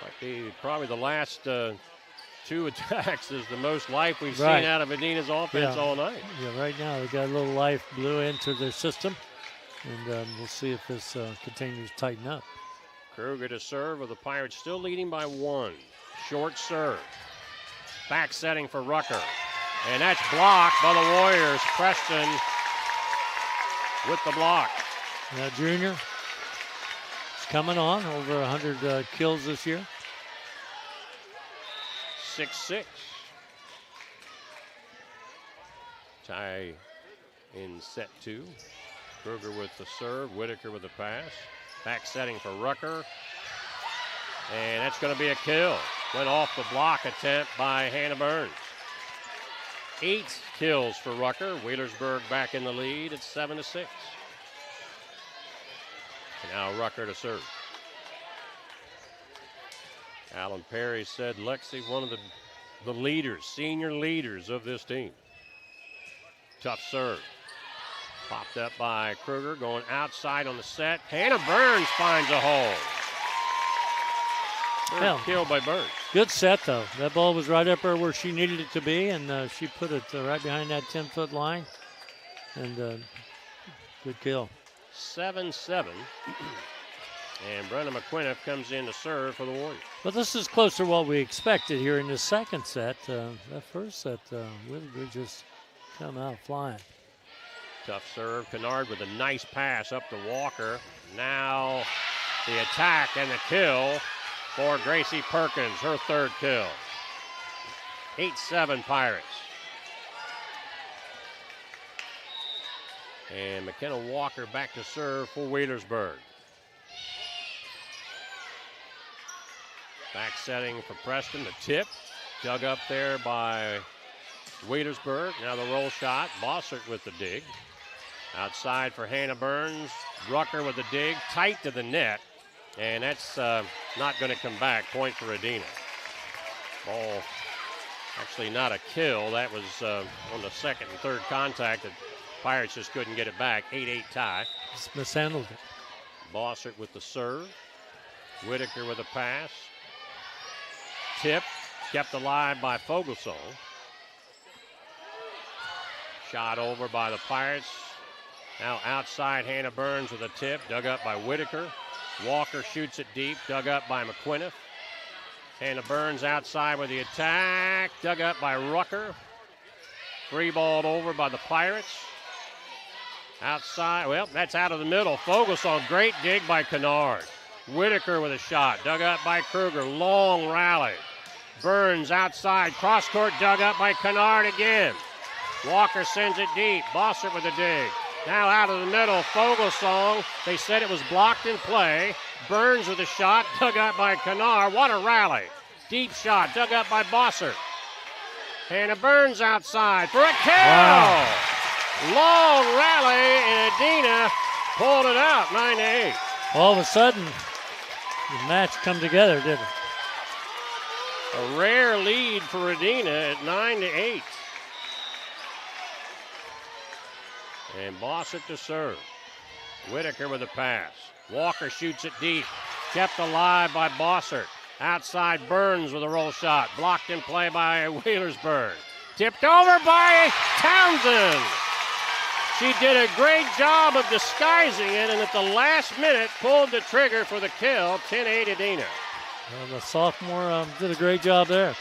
Might be probably the last 2 attacks is the most life we've seen out of Adena's offense all night. Yeah, right now they got a little life blew into their system. And we'll see if this continues to tighten up. Kruger to serve with the Pirates still leading by 1. Short serve. Back setting for Rucker. And that's blocked by the Warriors. Preston with the block. Now junior is coming on, over 100 kills this year. 6-6. Tie in set 2. Kruger with the serve, Whitaker with the pass. Back setting for Rucker. And that's going to be a kill. Went off the block attempt by Hannah Burns. 8 kills for Rucker. Wheelersburg back in the lead at 7-6. And now Rucker to serve. Alan Perry said Lexi, one of the leaders, senior leaders of this team. Tough serve. Popped up by Kruger, going outside on the set. Hannah Burns finds a hole. Killed by Burns. Good set, though. That ball was right up there where she needed it to be, and she put it right behind that 10-foot line. And good kill. 7-7. And Brenna McQuinnif comes in to serve for the Warriors. But this is closer to what we expected here in the second set. That first set, Wheelersburg just come out flying. Tough serve. Kennard with a nice pass up to Walker. Now the attack and the kill for Gracie Perkins, her 3rd kill. 8-7 Pirates. And McKenna Walker back to serve for Wheelersburg. Back setting for Preston, the tip. Dug up there by Wheelersburg. Now the roll shot. Bossert with the dig. Outside for Hannah Burns. Rucker with the dig. Tight to the net. And that's not going to come back. Point for Adena. Ball actually not a kill. That was on the second and third contact. The Pirates just couldn't get it back. 8-8 tie. Just mishandled it. Bossert with the serve. Whitaker with a pass. Tip. Kept alive by Fogelsong. Shot over by the Pirates. Now outside, Hannah Burns with a tip. Dug up by Whitaker. Walker shoots it deep, dug up by McQuinneth. Hannah Burns outside with the attack, dug up by Rucker. Free-balled over by the Pirates. Outside, well, that's out of the middle. Fogelsong, great dig by Kennard. Whitaker with a shot, dug up by Kruger. Long rally. Burns outside, cross-court, dug up by Kennard again. Walker sends it deep. Bossert with a dig. Now out of the middle, Fogelsong. They said it was blocked in play. Burns with a shot, dug up by Kennard. What a rally. Deep shot, dug up by Bossert. Hannah Burns outside for a kill. Wow. Long rally, and Adena pulled it out, 9-8. All of a sudden, the match come together, didn't it? A rare lead for Adena at 9-8. And Bossert to serve. Whitaker with a pass. Walker shoots it deep. Kept alive by Bossert. Outside Burns with a roll shot. Blocked in play by Wheelersburg. Tipped over by Townsend. She did a great job of disguising it, and at the last minute pulled the trigger for the kill. 10-8 Adena. Well, the sophomore did a great job there.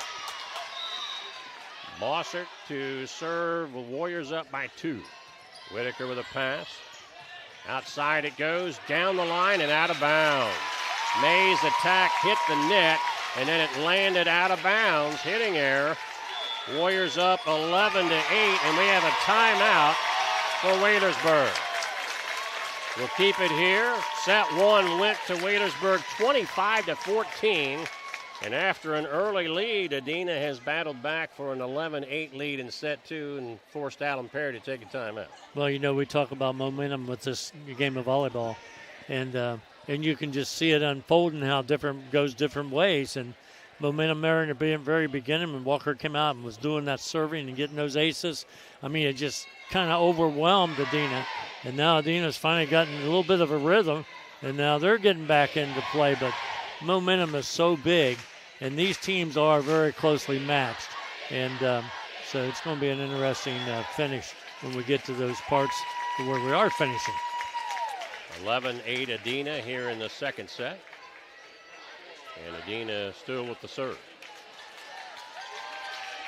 Bossert to serve with Warriors up by 2. Whitaker with a pass. Outside it goes, down the line and out of bounds. May's attack hit the net, and then it landed out of bounds. Hitting error. Warriors up 11-8, and we have a timeout for Wheelersburg. We'll keep it here. Set 1 went to Wheelersburg 25-14. And after an early lead, Adena has battled back for an 11-8 lead in set 2 and forced Alan Perry to take a timeout. Well, you know, we talk about momentum with this game of volleyball, and you can just see it unfolding how goes different ways. And momentum there in the very beginning when Walker came out and was doing that serving and getting those aces. I mean, it just kind of overwhelmed Adena. And now Adena's finally gotten a little bit of a rhythm, and now they're getting back into play. But momentum is so big, and these teams are very closely matched. And so it's going to be an interesting finish when we get to those parts where we are finishing. 11-8 Adena here in the second set. And Adena still with the serve.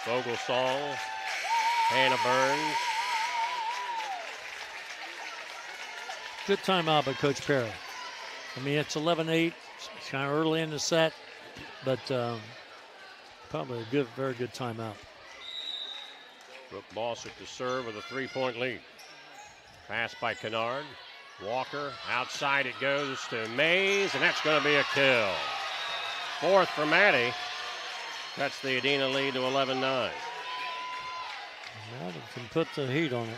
Fogelsong, Hannah Burns. Good timeout by Coach Perry. I mean, it's 11-8. It's kind of early in the set, but probably a very good timeout. Brooke Bossert to serve with a 3-point lead. Pass by Kennard. Walker, outside it goes to Mays, and that's going to be a kill. 4th for Maddie. Cuts the Adena lead to 11-9. Maddie can put the heat on it.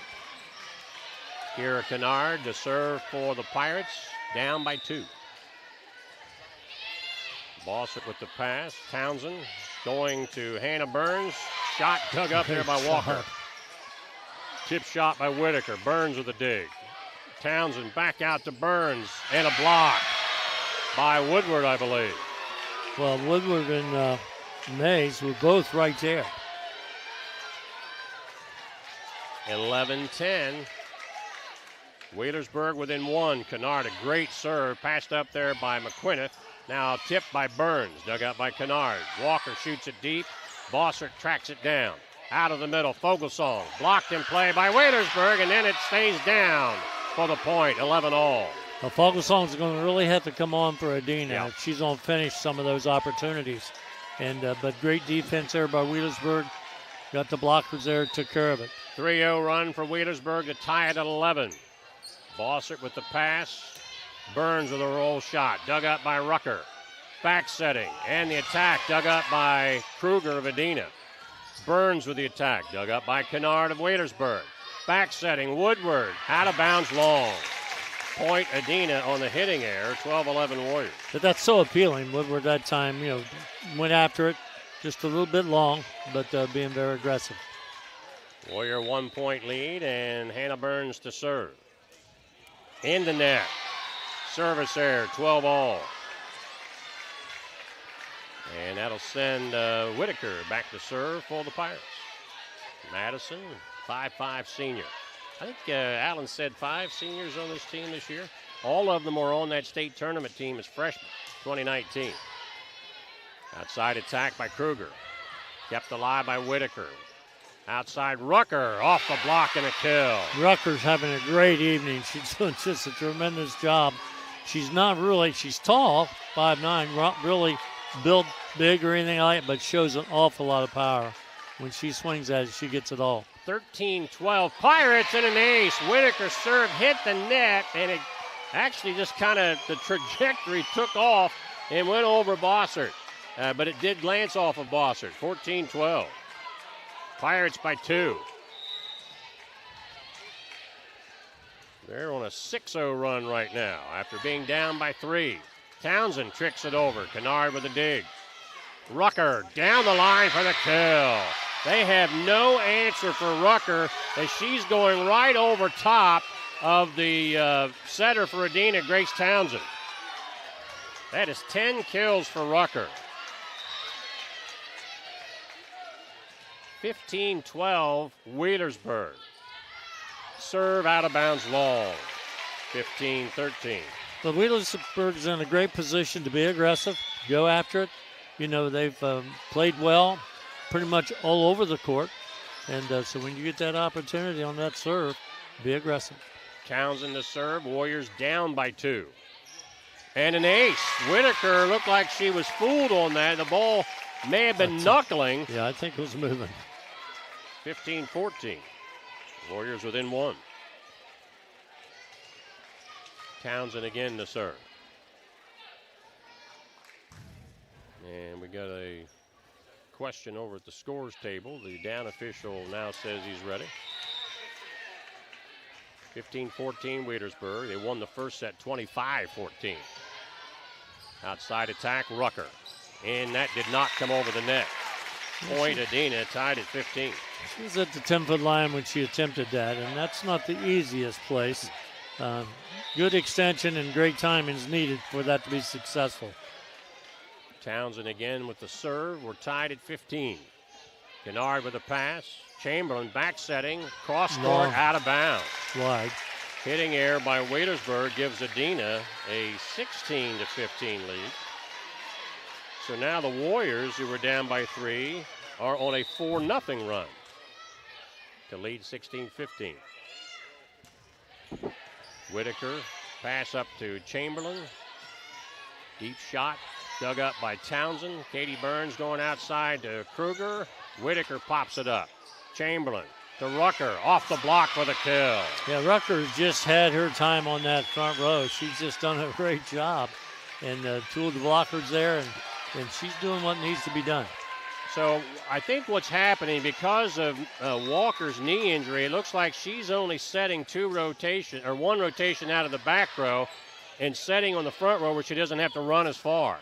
Kira Kennard to serve for the Pirates, down by 2. Bossert with the pass. Townsend going to Hannah Burns. Shot dug up there by Walker. Tip shot by Whitaker. Burns with a dig. Townsend back out to Burns, and a block by Woodward, I believe. Well, Woodward and Mays were both right there. 11-10. Wheelersburg within 1. Kennard, a great serve, passed up there by McQuinneth. Now tipped by Burns, dug out by Kennard. Walker shoots it deep. Bossert tracks it down. Out of the middle, Fogelsong. Blocked in play by Wheelersburg, and then it stays down for the point, 11-all. Well, Fogelsong's going to really have to come on for Adena. Yeah. If she's going to finish some of those opportunities. And but great defense there by Wheelersburg. Got the blockers there, took care of it. 3-0 run for Wheelersburg to tie it at 11. Bossert with the pass. Burns with a roll shot. Dug up by Rucker. Back setting. And the attack dug up by Kruger of Adena. Burns with the attack. Dug up by Kennard of Wheelersburg. Back setting. Woodward. Out of bounds long. Point Adena on the hitting error. 12-11 Warriors. But that's so appealing. Woodward that time, went after it. Just a little bit long, but being very aggressive. Warrior 1-point lead, and Hannah Burns to serve. In the net. Service error, 12-all. And that'll send Whitaker back to serve for the Pirates. Madison, 5'5" senior. I think Alan said 5 seniors on this team this year. All of them were on that state tournament team as freshmen, 2019. Outside attack by Kruger. Kept alive by Whitaker. Outside Rucker, off the block and a kill. Rucker's having a great evening. She's doing just a tremendous job. She's tall, 5'9", really built big or anything like it, but shows an awful lot of power. When she swings at it, she gets it all. 13-12 Pirates and an ace. Whitaker serve hit the net, and it actually just kind of, the trajectory took off and went over Bossert. But it did glance off of Bossert. 14-12. Pirates by 2. They're on a 6-0 run right now after being down by 3. Townsend tricks it over. Kennard with a dig. Rucker down the line for the kill. They have no answer for Rucker as she's going right over top of the setter for Adena, Grace Townsend. That is 10 kills for Rucker. 15-12 Wheelersburg. Serve out of bounds long. 15-13. But Wheelersburg's in a great position to be aggressive, go after it. You know, they've played well pretty much all over the court. And so when you get that opportunity on that serve, be aggressive. Townsend to serve. Warriors down by 2. And an ace. Whitaker looked like she was fooled on that. The ball may have been knuckling. Yeah, I think it was moving. 15-14. Warriors within 1. Townsend again to serve. And we got a question over at the scores table. The down official now says he's ready. 15-14 Wheelersburg. They won the first set 25-14. Outside attack, Rucker. And that did not come over the net. Point Adena tied at 15. She was at the 10-foot line when she attempted that, and that's not the easiest place. Good extension and great timing is needed for that to be successful. Townsend again with the serve. We're tied at 15. Kennard with a pass. Chamberlain back setting. Cross court out of bounds. Wide. Hitting error by Wheelersburg gives Adena a 16-15 lead. So now the Warriors, who were down by 3, are on a 4-0 run to lead 16-15. Whitaker, pass up to Chamberlain. Deep shot, dug up by Townsend. Katie Burns going outside to Kruger. Whitaker pops it up. Chamberlain to Rucker, off the block for the kill. Yeah, Rucker just had her time on that front row. She's just done a great job. And two of the blockers there, and she's doing what needs to be done. So I think what's happening, because of Walker's knee injury, it looks like she's only setting one rotation out of the back row and setting on the front row where she doesn't have to run as far.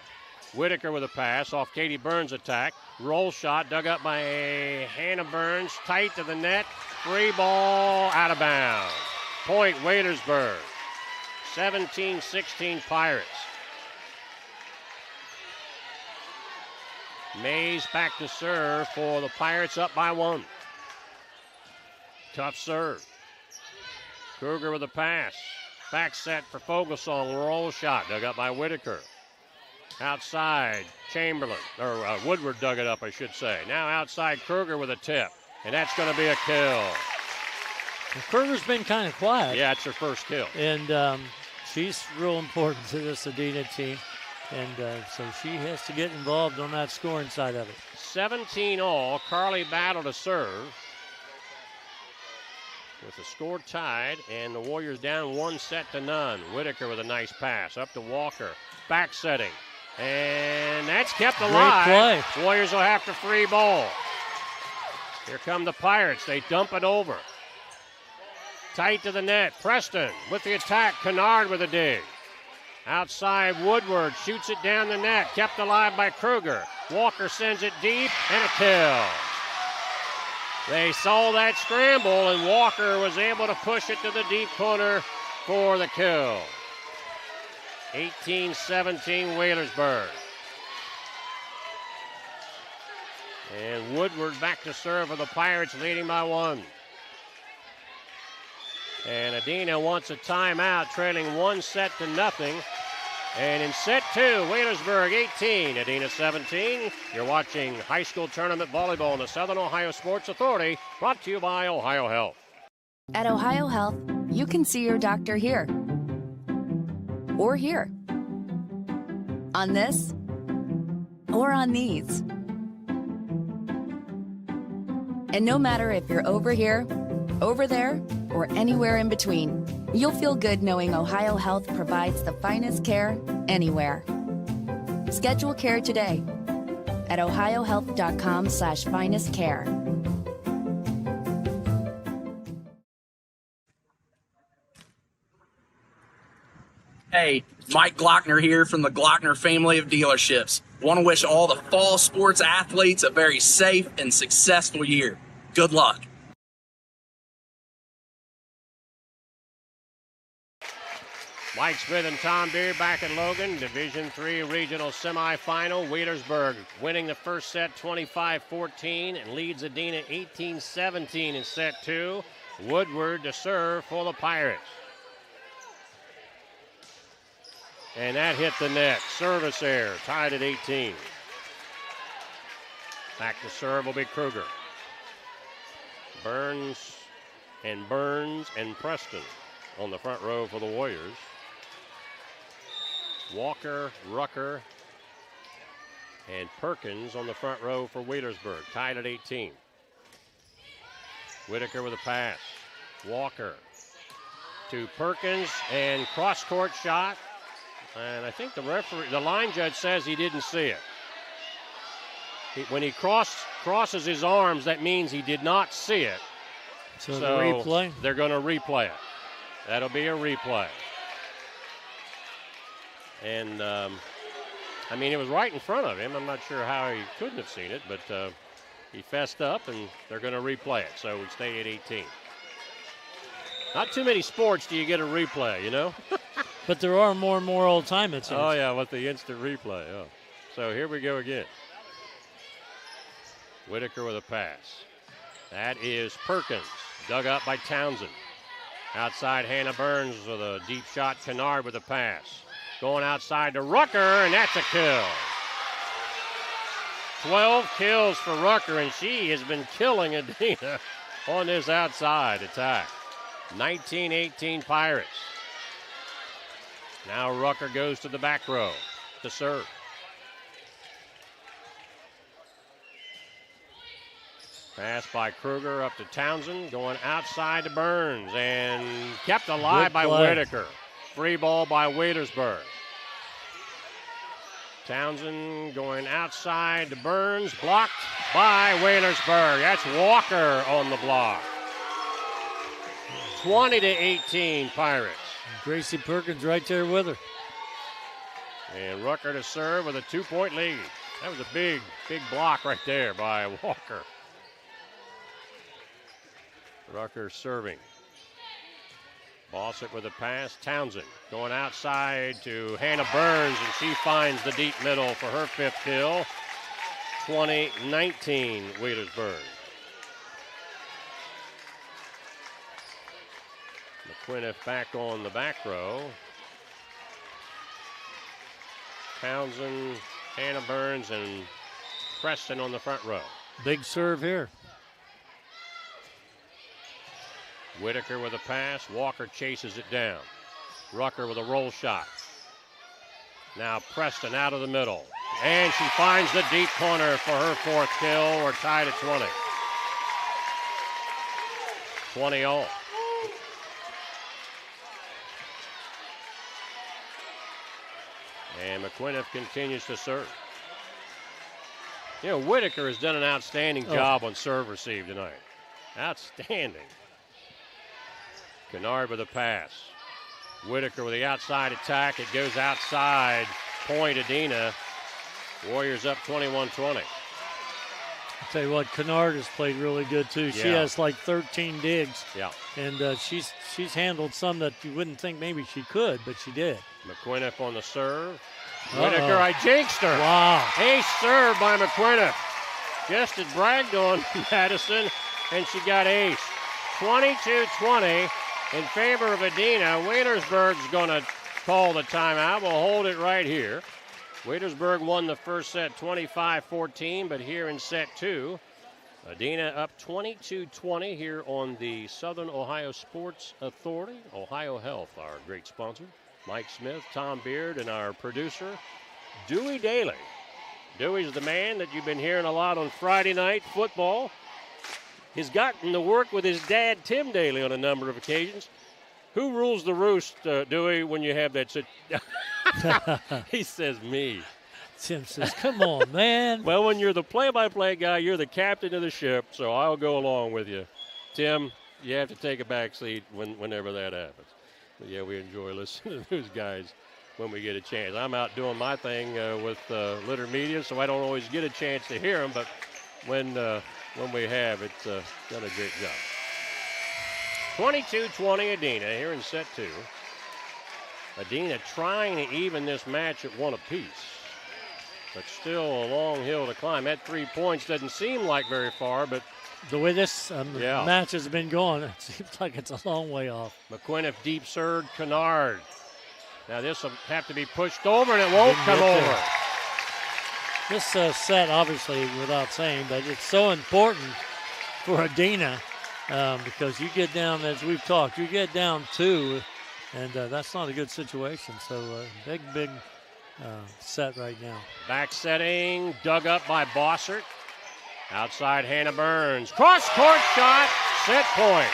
Whitaker with a pass off Katie Burns' attack. Roll shot dug up by Hannah Burns. Tight to the net. Free ball out of bounds. Point Wheelersburg. 17-16 Pirates. Mays back to serve for the Pirates, up by 1. Tough serve. Kruger with a pass. Back set for Fogelsong. Roll shot dug up by Whitaker. Outside, Chamberlain, or Woodward dug it up, I should say. Now outside, Kruger with a tip, and that's going to be a kill. Well, Kruger's been kind of quiet. Yeah, it's her first kill. And she's real important to this Adena team. And so she has to get involved on that scoring side of it. 17 all. Carly Battle to serve. With the score tied, and the Warriors down 1-0. Whitaker with a nice pass. Up to Walker. Back setting. And that's kept alive. Great play. Warriors will have to free ball. Here come the Pirates. They dump it over. Tight to the net. Preston with the attack. Kennard with a dig. Outside, Woodward shoots it down the net. Kept alive by Kruger. Walker sends it deep, and a kill. They saw that scramble, and Walker was able to push it to the deep corner for the kill. 18-17 Wheelersburg. And Woodward back to serve for the Pirates, leading by 1. And Adena wants a timeout, trailing 1-0. And in set 2, Wheelersburg 18, Adena 17. You're watching high school tournament volleyball on the Southern Ohio Sports Authority, brought to you by OhioHealth. At OhioHealth, you can see your doctor here or here, on this or on these. And no matter if you're over here, over there, or anywhere in between, you'll feel good knowing OhioHealth provides the finest care anywhere. Schedule care today at ohiohealth.com/finestcare. Hey, Mike Glockner here from the Glockner family of dealerships. Want to wish all the fall sports athletes a very safe and successful year. Good luck. Mike Smith and Tom Beard back at Logan, Division III Regional Semifinal. Wheelersburg winning the first set 25-14 and leads Adena 18-17 in set 2. Woodward to serve for the Pirates. And that hit the net. Service error, tied at 18. Back to serve will be Kruger. Burns and Preston on the front row for the Warriors. Walker, Rucker, and Perkins on the front row for Wheelersburg, tied at 18. Whitaker with a pass. Walker to Perkins, and cross-court shot. And I think the line judge says he didn't see it. When he crosses his arms, that means he did not see it. So the replay? They're going to replay it. That'll be a replay. And, I mean, it was right in front of him. I'm not sure how he couldn't have seen it, but he fessed up, and they're going to replay it. So we stay at 18. Not too many sports do you get a replay, you know? But there are more and more old time, it seems. Oh, yeah, with the instant replay. Oh. So here we go again. Whitaker with a pass. That is Perkins, dug up by Townsend. Outside, Hannah Burns with a deep shot. Kennard with a pass. Going outside to Rucker, and that's a kill. 12 kills for Rucker, and she has been killing Adena on this outside attack. 19-18 Pirates. Now Rucker goes to the back row to serve. Pass by Kruger up to Townsend, going outside to Burns, and kept alive by Whitaker. Free ball by Wheelersburg. Townsend going outside to Burns, blocked by Wheelersburg. That's Walker on the block. 20-18 Pirates. Gracie Perkins right there with her. And Rucker to serve with a 2-point lead. That was a big block right there by Walker. Rucker serving. Bossett with a pass. Townsend going outside to Hannah Burns, and she finds the deep middle for her 5th kill. 20-19 Wheelersburg. McQuinnif back on the back row. Townsend, Hannah Burns, and Preston on the front row. Big serve here. Whitaker with a pass. Walker chases it down. Rucker with a roll shot. Now Preston out of the middle. And she finds the deep corner for her 4th kill. We're tied at 20. 20-all. And McQuinnif continues to serve. You know, Whitaker has done an outstanding job on serve receive tonight. Outstanding. Kennard with a pass. Whitaker with the outside attack. It goes outside. Point Adena. Warriors up 21-20. I'll tell you what, Kennard has played really good too. She has like 13 digs. Yeah. And she's handled some that you wouldn't think maybe she could, but she did. McQuinnif on the serve. Whitaker, I jinxed her. Wow. Ace serve by McQuinnif. Just had bragged on Madison, and she got ace. 22-20. in favor of Adena. Wheelersburg's going to call the timeout. We'll hold it right here. Wheelersburg won the first set 25-14, but here in set two, Adena up 22-20 here on the Southern Ohio Sports Authority. OhioHealth, our great sponsor. Mike Smith, Tom Beard, and our producer, Dewey Daly. Dewey's the man that you've been hearing a lot on Friday night football. He's gotten to work with his dad, Tim Daly, on a number of occasions. Who rules the roost, Dewey, when you have that He says me. Tim says, come on, man. Well, when you're the play-by-play guy, you're the captain of the ship, so I'll go along with you. Tim, you have to take a back seat whenever that happens. But, yeah, we enjoy listening to those guys when we get a chance. I'm out doing my thing with Litter Media, so I don't always get a chance to hear them, but when we have, it's done a great job. 22-20 Adena here in set two. Adena trying to even this match at one apiece, but still a long hill to climb. That 3 points doesn't seem like very far, but the way this match has been going, it seems like it's a long way off. McQuinnif deep serve, Kennard. Now this will have to be pushed over, and it won't come over. This set, obviously, without saying, but it's so important for Adena because you get down, as we've talked, you get down two, and that's not a good situation. So big set right now. Back setting, dug up by Bossert. Outside Hannah Burns. Cross-court shot, set point.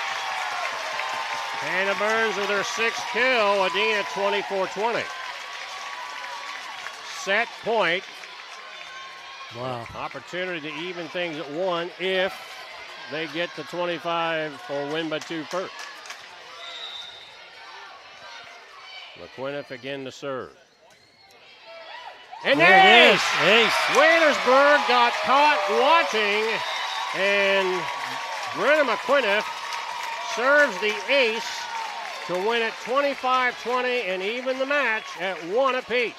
Hannah Burns with her sixth kill. Adena 24-20. Set point. Wow. Opportunity to even things at one if they get to 25 or win by 2 first. McQuinnif again to serve. And there it is! Ace. Wheelersburg got caught watching, and Brenna McQuinnif serves the ace to win it 25-20 and even the match at one apiece.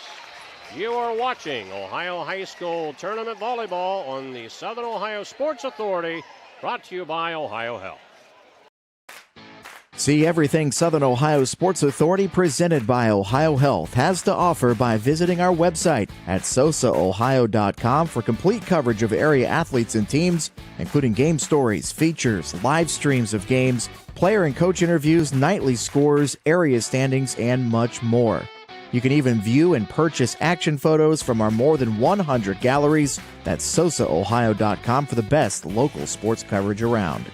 You are watching Ohio High School Tournament Volleyball on the Southern Ohio Sports Authority, brought to you by OhioHealth. See everything Southern Ohio Sports Authority presented by OhioHealth has to offer by visiting our website at SOSAOhio.com for complete coverage of area athletes and teams, including game stories, features, live streams of games, player and coach interviews, nightly scores, area standings, and much more. You can even view and purchase action photos from our more than 100 galleries. That's SOSAOhio.com for the best local sports coverage around.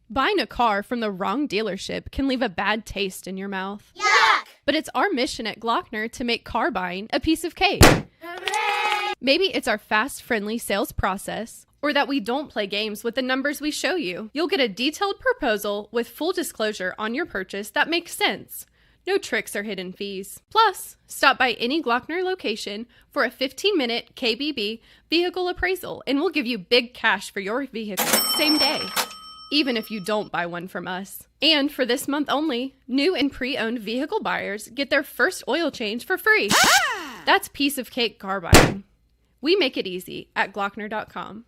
Buying a car from the wrong dealership can leave a bad taste in your mouth. Yuck! But it's our mission at Glockner to make car buying a piece of cake. Hooray! Maybe it's our fast, friendly sales process, or that we don't play games with the numbers we show you. You'll get a detailed proposal with full disclosure on your purchase that makes sense. No tricks or hidden fees. Plus, stop by any Glockner location for a 15-minute KBB vehicle appraisal, and we'll give you big cash for your vehicle same day, even if you don't buy one from us. And for this month only, new and pre-owned vehicle buyers get their first oil change for free. That's piece of cake car buying. We make it easy at Glockner.com.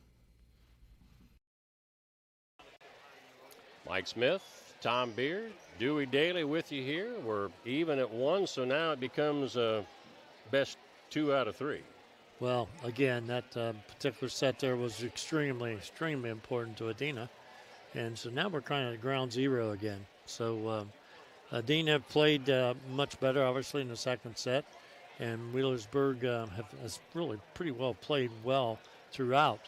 Mike Smith, Tom Beard, Dewey Daly with you here. We're even at one, so now it becomes best 2 out of 3. Well, again, that particular set there was extremely important to Adena. And so now we're kind of at ground zero again. So Adena played much better, obviously, in the second set. And Wheelersburg has really pretty well played well throughout.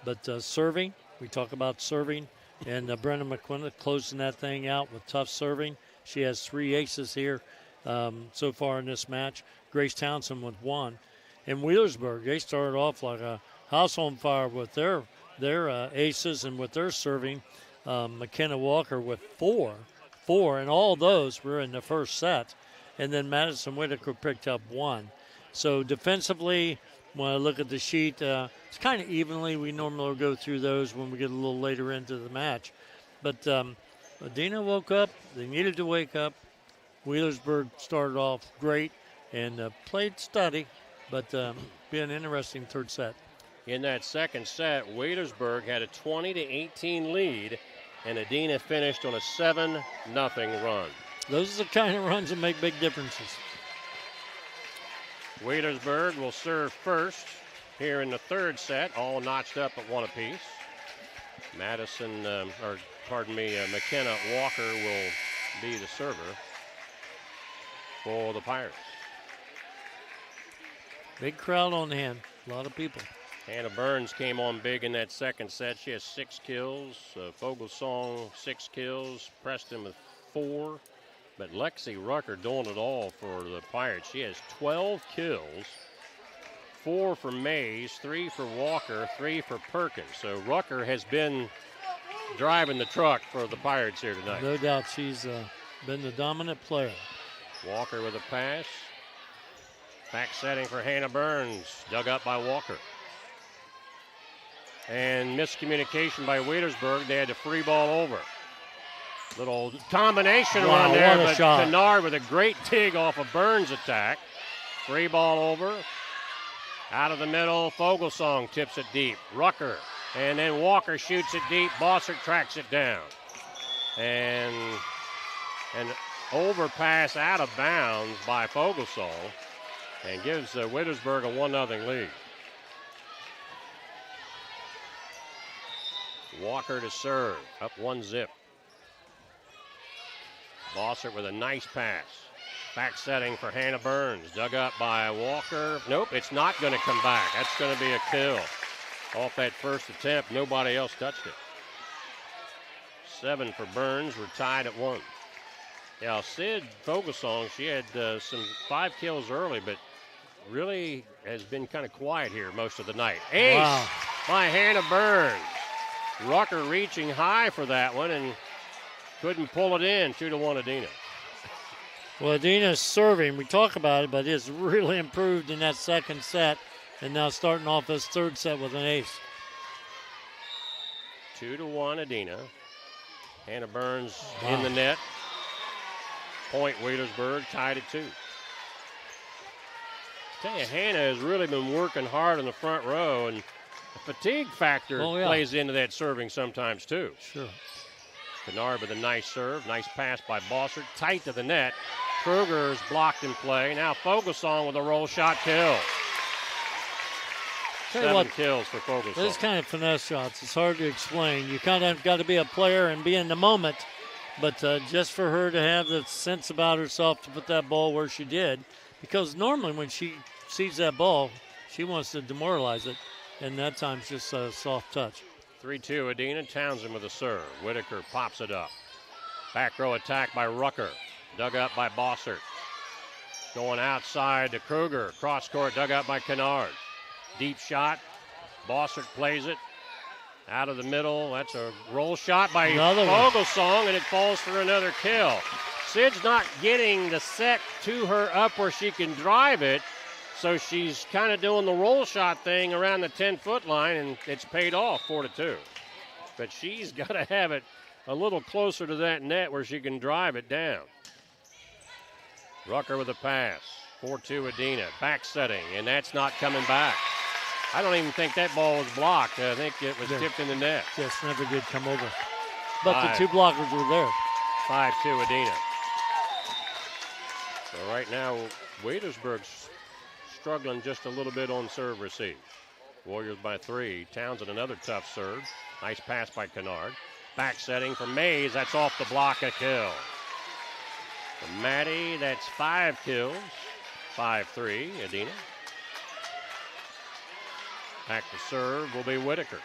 But serving, we talk about serving. And Brenna McQuinnif closing that thing out with tough serving. She has 3 aces here so far in this match. Grace Townsend with 1. And Wheelersburg, they started off like a house on fire with their aces and with their serving. McKenna Walker with 4, and all those were in the first set. And then Madison Whitaker picked up 1. So defensively, when I look at the sheet, it's kind of evenly. We normally go through those when we get a little later into the match. But Adena woke up. They needed to wake up. Wheelersburg started off great and played steady, but be an interesting third set. In that second set, Wheelersburg had a 20-18 lead, and Adena finished on a 7-0 run. Those are the kind of runs that make big differences. Wheelersburg will serve first here in the third set, all notched up at 1 apiece. McKenna Walker will be the server for the Pirates. Big crowd on hand, a lot of people. Hannah Burns came on big in that second set. She has 6 kills. Fogelsong 6 kills. Preston with 4. But Lexi Rucker doing it all for the Pirates. She has 12 kills. 4 for Mays, 3 for Walker, 3 for Perkins. So Rucker has been driving the truck for the Pirates here tonight. No doubt she's been the dominant player. Walker with a pass. Back setting for Hannah Burns. Dug up by Walker. And miscommunication by Wheelersburg. They had to free ball over. Little combination run there, but shot. Kennard with a great dig off a Burns attack. Free ball over. Out of the middle, Fogelsong tips it deep. Rucker, and then Walker shoots it deep. Bossert tracks it down. And an overpass out of bounds by Fogelsong and gives Wheelersburg a 1-0 lead. Walker to serve, up 1-0. Bossert with a nice pass. Back setting for Hannah Burns. Dug up by Walker. Nope, it's not going to come back. That's going to be a kill. Off that first attempt, nobody else touched it. 7 for Burns. We're tied at 1. Yeah, Sid Fogelsong, she had some 5 kills early, but really has been kind of quiet here most of the night. Ace by Hannah Burns. Rucker reaching high for that one and couldn't pull it in. 2-1 Adena. Well, Adena's serving. We talk about it, but it's really improved in that second set, and now starting off this third set with an ace. 2-1 Adena. Hannah Burns in the net. Point Wheelersburg, tied at 2. Tell you, Hannah has really been working hard in the front row, and the fatigue factor plays into that serving sometimes too. Sure. Kennard with a nice serve. Nice pass by Bossert. Tight to the net. Kruger's blocked in play. Now Fogelsong with a roll shot kill. 7 kills for Fogelsong. Those kind of finesse shots, it's hard to explain. You kind of got to be a player and be in the moment. But just for her to have the sense about herself to put that ball where she did, because normally when she sees that ball, she wants to demoralize it. And that time's just a soft touch. 3-2 Adena. Townsend with a serve. Whitaker pops it up. Back row attack by Rucker. Dug up by Bossert. Going outside to Kruger. Cross court dug up by Kennard. Deep shot. Bossert plays it. Out of the middle. That's a roll shot by Fogelsong, and it falls for another kill. Sid's not getting the set to her up where she can drive it. So she's kind of doing the roll shot thing around the 10-foot line, and it's paid off 4-2. But she's got to have it a little closer to that net where she can drive it down. Rucker with a pass. 4-2 Adena. Back setting, and that's not coming back. I don't even think that ball was blocked. I think it was tipped in the net. Just never did come over. But the 2 blockers were there. 5-2 Adena. So right now, Wheelersburg's struggling just a little bit on serve receive. Warriors by 3. Townsend another tough serve. Nice pass by Kennard. Back setting for Mays. That's off the block, a kill. For Maddie, that's 5 kills. 5-3 Adena. Back to serve will be Whitaker.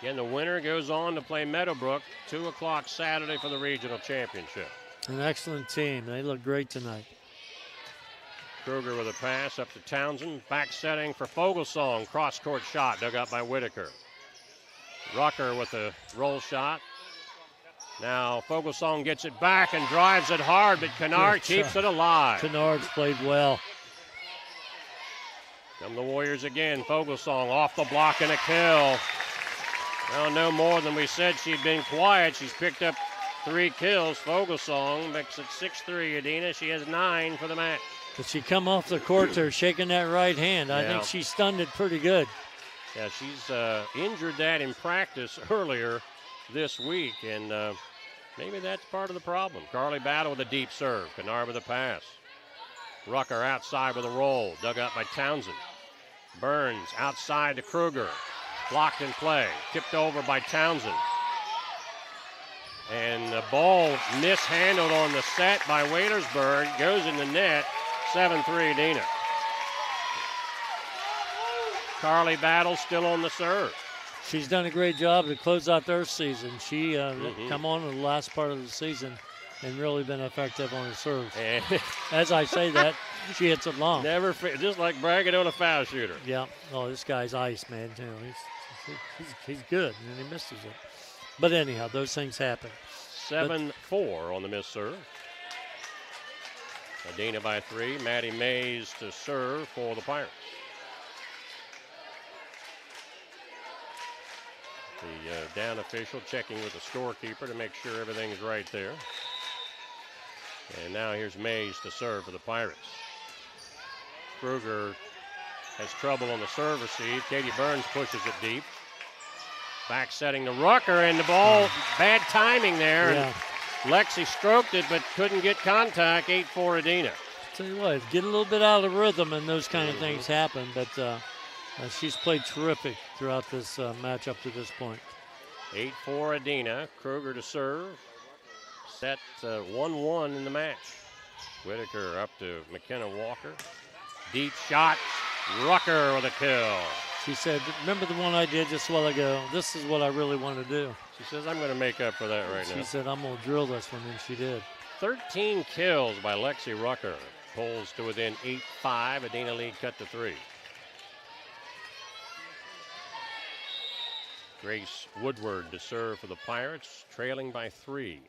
Again, the winner goes on to play Meadowbrook 2 o'clock Saturday for the regional championship. An excellent team. They look great tonight. Kruger with a pass up to Townsend. Back setting for Fogelsong. Cross-court shot dug up by Whitaker. Rucker with a roll shot. Now Fogelsong gets it back and drives it hard, but Kennard keeps it alive. Kennard's played well. Come the Warriors again. Fogelsong off the block and a kill. Well, no more than we said. She'd been quiet. She's picked up 3 kills. Fogelsong makes it 6-3 Adena. She has 9 for the match. But she come off the court there shaking that right hand. I think she stunned it pretty good. Yeah, she's injured that in practice earlier this week, and maybe that's part of the problem. Carly Battle with a deep serve. Kennard with a pass. Rucker outside with a roll. Dug up by Townsend. Burns outside to Kruger. Blocked in play. Tipped over by Townsend. And the ball mishandled on the set by Wheelersburg. Goes in the net. 7-3 Adena. Carly Battle still on the serve. She's done a great job to close out their season. She come on in the last part of the season and really been effective on her serve. As I say that, she hits it long. Never, just like bragging on a foul shooter. Yeah. Oh, this guy's ice, man. You know, he's good, and he misses it. But anyhow, those things happen. 7-4 on the missed serve. Adena by 3. Maddie Mays to serve for the Pirates. The down official checking with the scorekeeper to make sure everything's right there. And now here's Mays to serve for the Pirates. Kruger has trouble on the serve receive. Katie Burns pushes it deep. Back setting to Rucker, and the ball, bad timing there. Yeah. And Lexi stroked it but couldn't get contact. 8-4 Adena. Tell you what, get a little bit out of rhythm and those kind of things happen, but she's played terrific throughout this match up to this point. 8-4 Adena. Kruger to serve. Set 1-1 in the match. Whitaker up to McKenna Walker. Deep shot. Rucker with a kill. She said, remember the one I did just a while ago? This is what I really want to do. She says, I'm going to make up for that right now. She said, I'm going to drill this one, and she did. 13 kills by Lexi Rucker. Pulls to within 8-5. Adena lead cut to 3. Grace Woodward to serve for the Pirates, trailing by 3.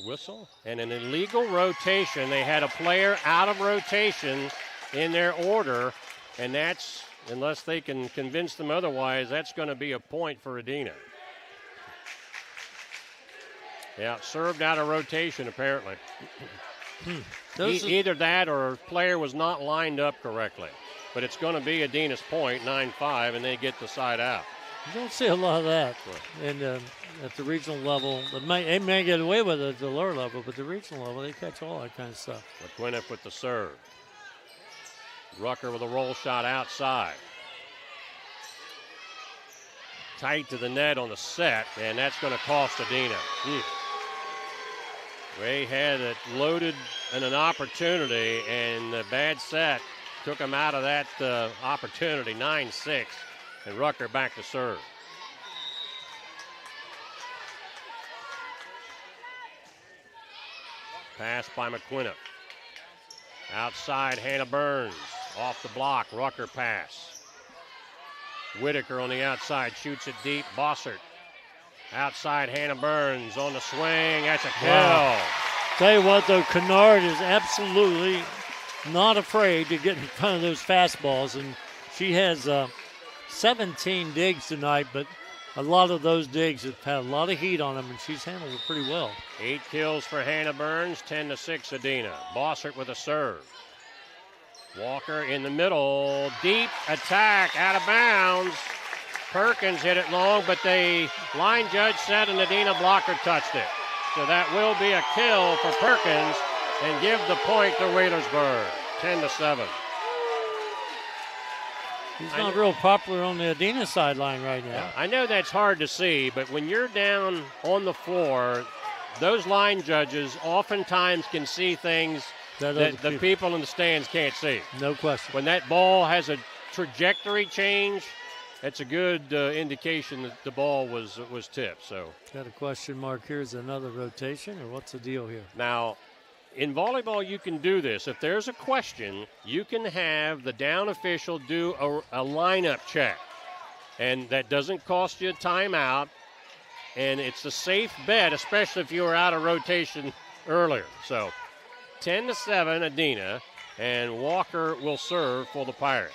Whistle and an illegal rotation. They had a player out of rotation in their order, and that's, unless they can convince them otherwise, that's going to be a point for Adena. Yeah, served out of rotation apparently. Either that or a player was not lined up correctly. But it's going to be Adena's point, 9-5, and they get the side out. You don't see a lot of that. And at the regional level, they may get away with it at the lower level, but the regional level, they catch all that kind of stuff. McQuinnip with the serve. Rucker with a roll shot outside. Tight to the net on the set, and that's going to cost Adena. They had it loaded and an opportunity, and the bad set took them out of that opportunity, 9-6, and Rucker back to serve. Pass by McQuinnip. Outside, Hannah Burns. Off the block, Rucker pass. Whitaker on the outside, shoots it deep. Bossert. Outside, Hannah Burns on the swing. That's a kill. Wow. Tell you what, though, Kennard is absolutely not afraid to get in front of those fastballs, and she has 17 digs tonight, but a lot of those digs have had a lot of heat on them, and she's handled it pretty well. 8 kills for Hannah Burns, 10-6 Adena. Bossert with a serve. Walker in the middle, deep attack, out of bounds. Perkins hit it long, but the line judge said an Adena blocker touched it. So that will be a kill for Perkins and give the point to Wheelersburg, 10-7. He's not real popular on the Adena sideline right now. Yeah, I know that's hard to see, but when you're down on the floor, those line judges oftentimes can see things that the people in the stands can't see. No question. When that ball has a trajectory change, that's a good indication that the ball was tipped. So got a question mark here. Is another rotation, or what's the deal here? Now, in volleyball, you can do this. If there's a question, you can have the down official do a lineup check. And that doesn't cost you a timeout. And it's a safe bet, especially if you were out of rotation earlier. So 10-7 Adena, and Walker will serve for the Pirates.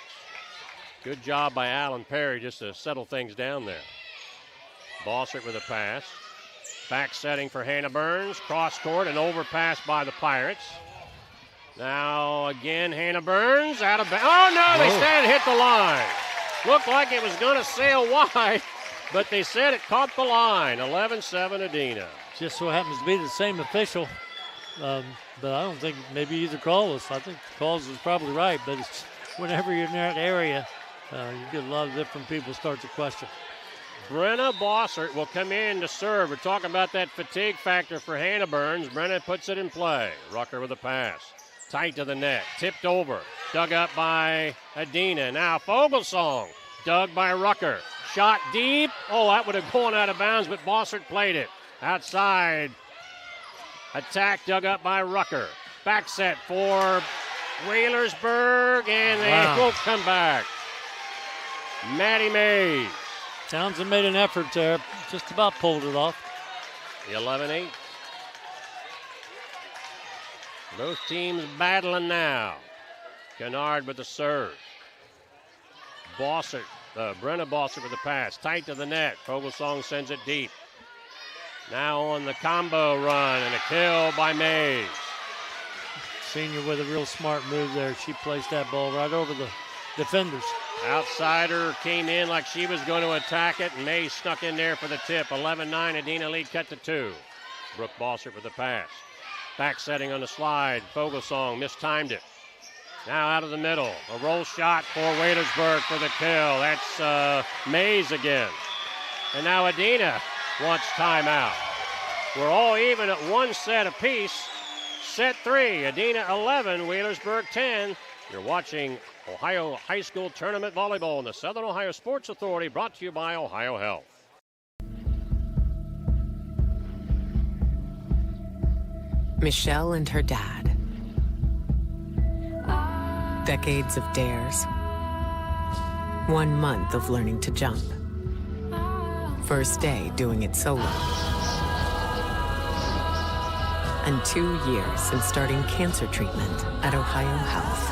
Good job by Alan Perry just to settle things down there. Bossert with a pass. Back setting for Hannah Burns. Cross court, an overpass by the Pirates. Now again, Hannah Burns out of bounds. Oh, no, they said it hit the line. Looked like it was going to sail wide, but they said it caught the line. 11-7 Adena. Just so happens to be the same official. But I don't think maybe either call was. I think the calls was probably right, but it's whenever you're in that area, you get a lot of different people start to question. Brenna Bossert will come in to serve. We're talking about that fatigue factor for Hannah Burns. Brenna puts it in play. Rucker with a pass. Tight to the net. Tipped over. Dug up by Adena. Now Fogelsong. Dug by Rucker. Shot deep. Oh, that would have gone out of bounds, but Bossert played it. Outside. Attack dug up by Rucker. Back set for Wheelersburg, and they won't come back. Maddie Mays. Townsend made an effort there. Just about pulled it off. 11-8. Both teams battling now. Kennard with the serve. Bossert, Brenna Bossert with the pass. Tight to the net. Fogelsong sends it deep. Now on the combo run and a kill by Mays. Senior with a real smart move there. She placed that ball right over the defenders. Outsider came in like she was going to attack it, and Mays snuck in there for the tip. 11-9, Adena lead cut to 2. Brooke Bossert with the pass. Back setting on the slide. Fogelsong mistimed it. Now out of the middle. A roll shot for Wheelersburg for the kill. That's Mays again. And now Adena wants timeout. We're all even at one set apiece. Set 3, Adena 11, Wheelersburg 10. You're watching Ohio High School Tournament Volleyball on the Southern Ohio Sports Authority, brought to you by OhioHealth. Michelle and her dad. Decades of dares. 1 month of learning to jump. First day doing it solo. And 2 years since starting cancer treatment at OhioHealth.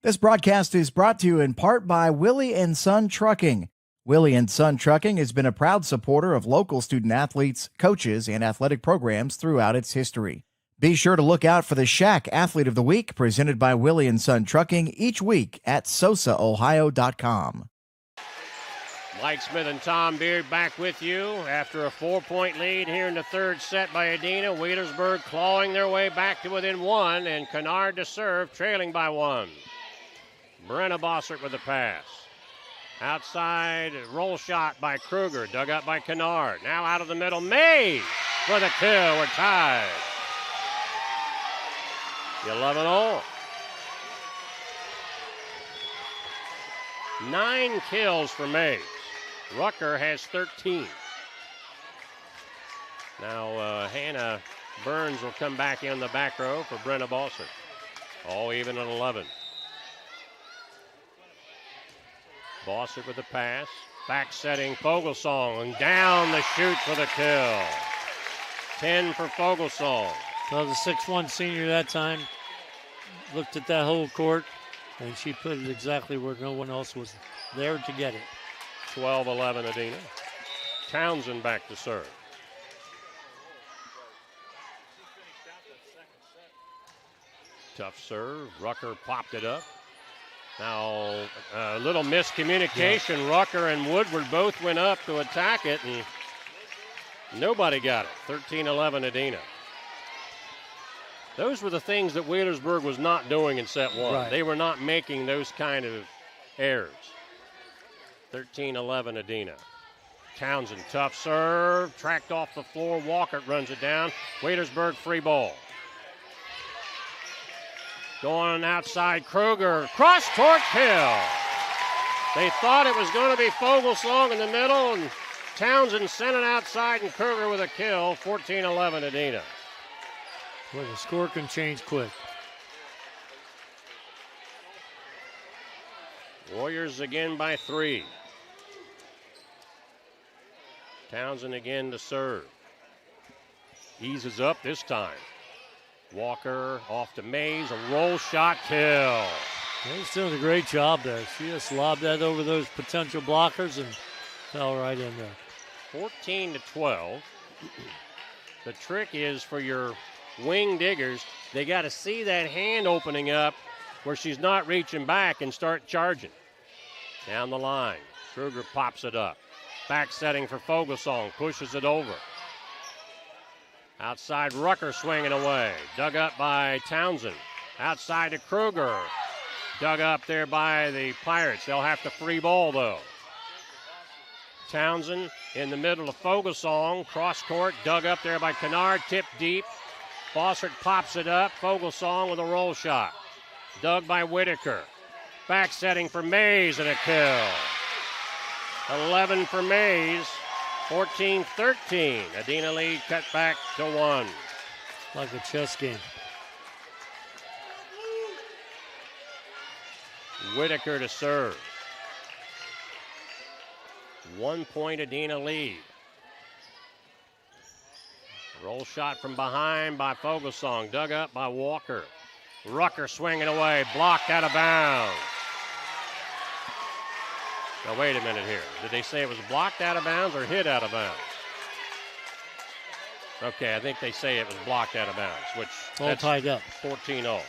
This broadcast is brought to you in part by Willie & Son Trucking. Willie & Son Trucking has been a proud supporter of local student athletes, coaches, and athletic programs throughout its history. Be sure to look out for the Shack Athlete of the Week presented by Willie & Son Trucking each week at SOSAOhio.com. Mike Smith and Tom Beard back with you after a 4-point lead here in the third set by Adena. Wheelersburg clawing their way back to within 1, and Kennard to serve, trailing by 1. Brenna Bossert with the pass. Outside, roll shot by Kruger, dug up by Kennard. Now out of the middle, Mays for the kill. We're tied. 11-all. 9 kills for Mays. Rucker has 13. Now Hannah Burns will come back in the back row for Brenna Bossert. All even at 11. Bossert with the pass. Back setting Fogelsong, and down the chute for the kill. 10 for Fogelsong. Well, the 6'1 senior that time looked at that whole court, and she put it exactly where no one else was there to get it. 12-11 Adena. Townsend back to serve. Tough serve. Rucker popped it up. Now a little miscommunication. Yeah. Rucker and Woodward both went up to attack it, and nobody got it. 13-11 Adena. Those were the things that Wheelersburg was not doing in set 1. Right. They were not making those kind of errors. 13-11 Adena. Townsend, tough serve, tracked off the floor. Walker runs it down. Wheelersburg free ball. Going outside, Kruger, cross-court kill. They thought it was going to be Fogelsong in the middle, and Townsend sent it outside, and Kruger with a kill. 14-11 Adena. Well, the score can change quick. Warriors again by 3. Townsend again to serve. Eases up this time. Walker off to Mays, a roll shot kill. He's doing a great job there. She just lobbed that over those potential blockers and fell right in there. 14-12. The trick is for your wing diggers, they got to see that hand opening up where she's not reaching back and start charging. Down the line, Kruger pops it up. Back setting for Fogelsong, pushes it over. Outside, Rucker swinging away. Dug up by Townsend. Outside to Kruger. Dug up there by the Pirates. They'll have to free ball, though. Townsend in the middle of Fogelsong. Cross court, dug up there by Kennard. Tipped deep. Bossert pops it up. Fogelsong with a roll shot. Dug by Whitaker. Back setting for Mays and a kill. 11 for Mays. 14-13. Adena lead cut back to 1. Like a chess game. Whitaker to serve. 1 point Adena lead. Roll shot from behind by Fogelsong. Dug up by Walker. Rucker swinging away. Blocked out of bounds. Now, wait a minute here. Did they say it was blocked out of bounds or hit out of bounds? Okay, I think they say it was blocked out of bounds, which all tied up. 14-0.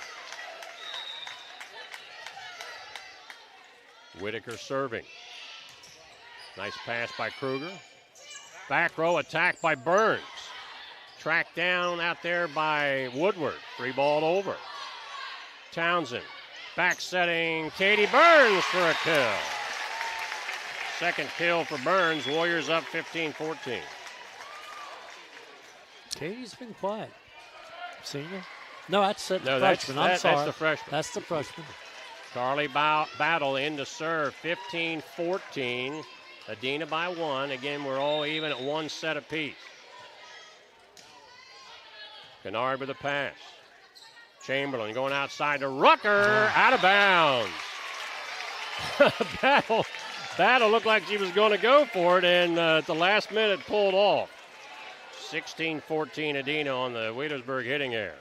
Whitaker serving. Nice pass by Kruger. Back row attack by Burns. Tracked down out there by Woodward. Free ball over. Townsend. Back setting Katie Burns for a kill. Second kill for Burns. Warriors up 15-14. Katie's been quiet. Senior? No, that's the freshman. That's the freshman. That's the freshman. Carly Battle into serve. 15-14. Adena by 1. Again, we're all even at 1 set apiece. Kennard with a pass. Chamberlain going outside to Rucker. Out of bounds. Battle looked like she was going to go for it, and at the last minute pulled off. 16-14 Adena on the Wheelersburg hitting error.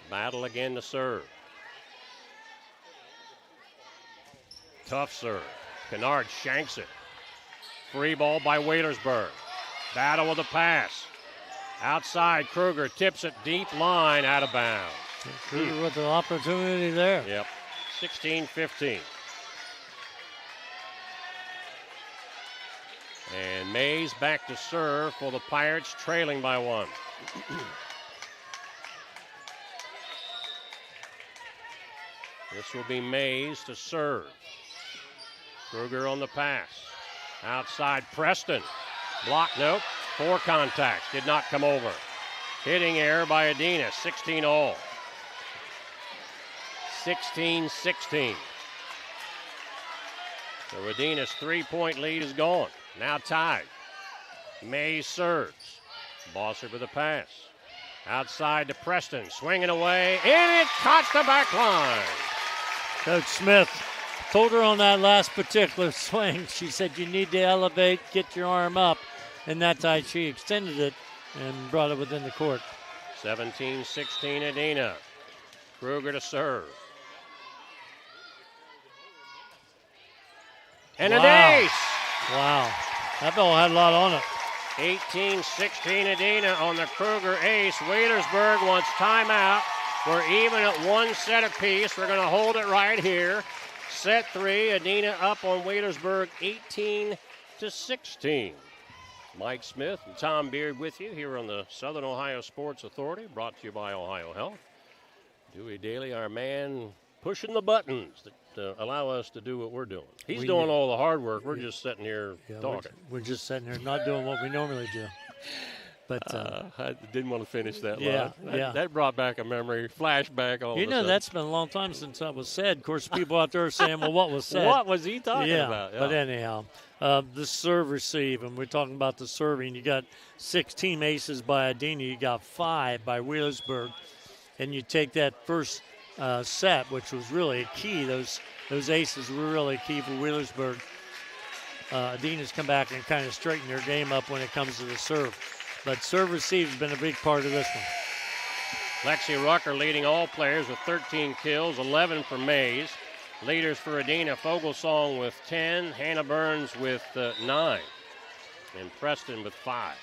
Battle again to serve. Tough serve. Kennard shanks it. Free ball by Wheelersburg. Battle with a pass. Outside, Kruger tips it deep line, out of bounds. Kruger with the opportunity there. Yep. 16-15. And Mays back to serve for the Pirates, trailing by 1. This will be Mays to serve. Kruger on the pass. Outside, Preston. Block, nope. 4 contacts, did not come over. Hitting error by Adena, 16-all. 16-16. So Adena's 3-point lead is gone. Now tied. Mays serves. Bossert with a pass. Outside to Preston, swinging away, and it caught the back line. Coach Smith told her on that last particular swing, she said you need to elevate, get your arm up, and that time she extended it and brought it within the court. 17-16 Adena. Kruger to serve. And an ace! Wow. That ball had a lot on it. 18-16 Adena on the Kruger ace. Wheelersburg wants timeout. We're even at 1 set apiece. We're going to hold it right here. Set 3, Adena up on Wheelersburg 18-16. Mike Smith and Tom Beard with you here on the Southern Ohio Sports Authority, brought to you by OhioHealth. Dewey Daly, our man, pushing the buttons that allow us to do what we're doing. He's doing all the hard work. We're just sitting here talking. We're just sitting here not doing what we normally do. But I didn't want to finish that line. That brought back a memory, flashback all of a sudden. That's been a long time since that was said. Of course, people out there are saying, well, what was said? What was he talking about? But anyhow, the serve receive, and we're talking about the serving. You got 6 team aces by Adena. You got 5 by Wheelersburg. And you take that first set, which was really a key. Those aces were really key for Wheelersburg. Adena's come back and kind of straightened their game up when it comes to the serve. But serve receive has been a big part of this one. Lexi Rucker leading all players with 13 kills, 11 for Mays. Leaders for Adena, Fogelsong with 10, Hannah Burns with 9, and Preston with 5.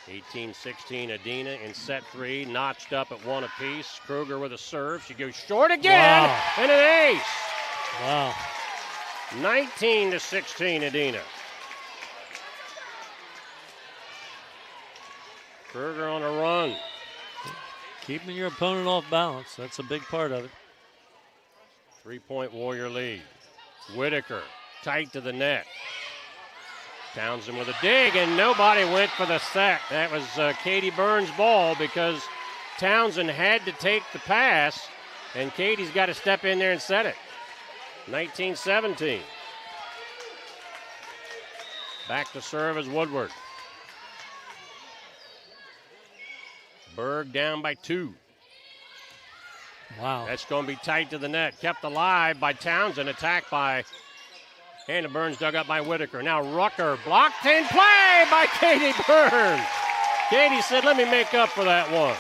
18-16 Adena in set 3, notched up at 1 apiece. Kruger with a serve. She goes short again, Wow. and an ace. Wow. 19-16 Adena. Kruger on a run. Keeping your opponent off balance, that's a big part of it. 3-point Warrior lead. Whitaker tight to the net. Townsend with a dig, and nobody went for the set. That was Katie Burns' ball because Townsend had to take the pass, and Katie's got to step in there and set it. 19-17. Back to serve is Woodward. Berg down by 2. Wow. That's going to be tight to the net. Kept alive by Townsend. Attacked by Hannah Burns, dug up by Whitaker. Now Rucker blocked in play by Katie Burns. Katie said, let me make up for that one.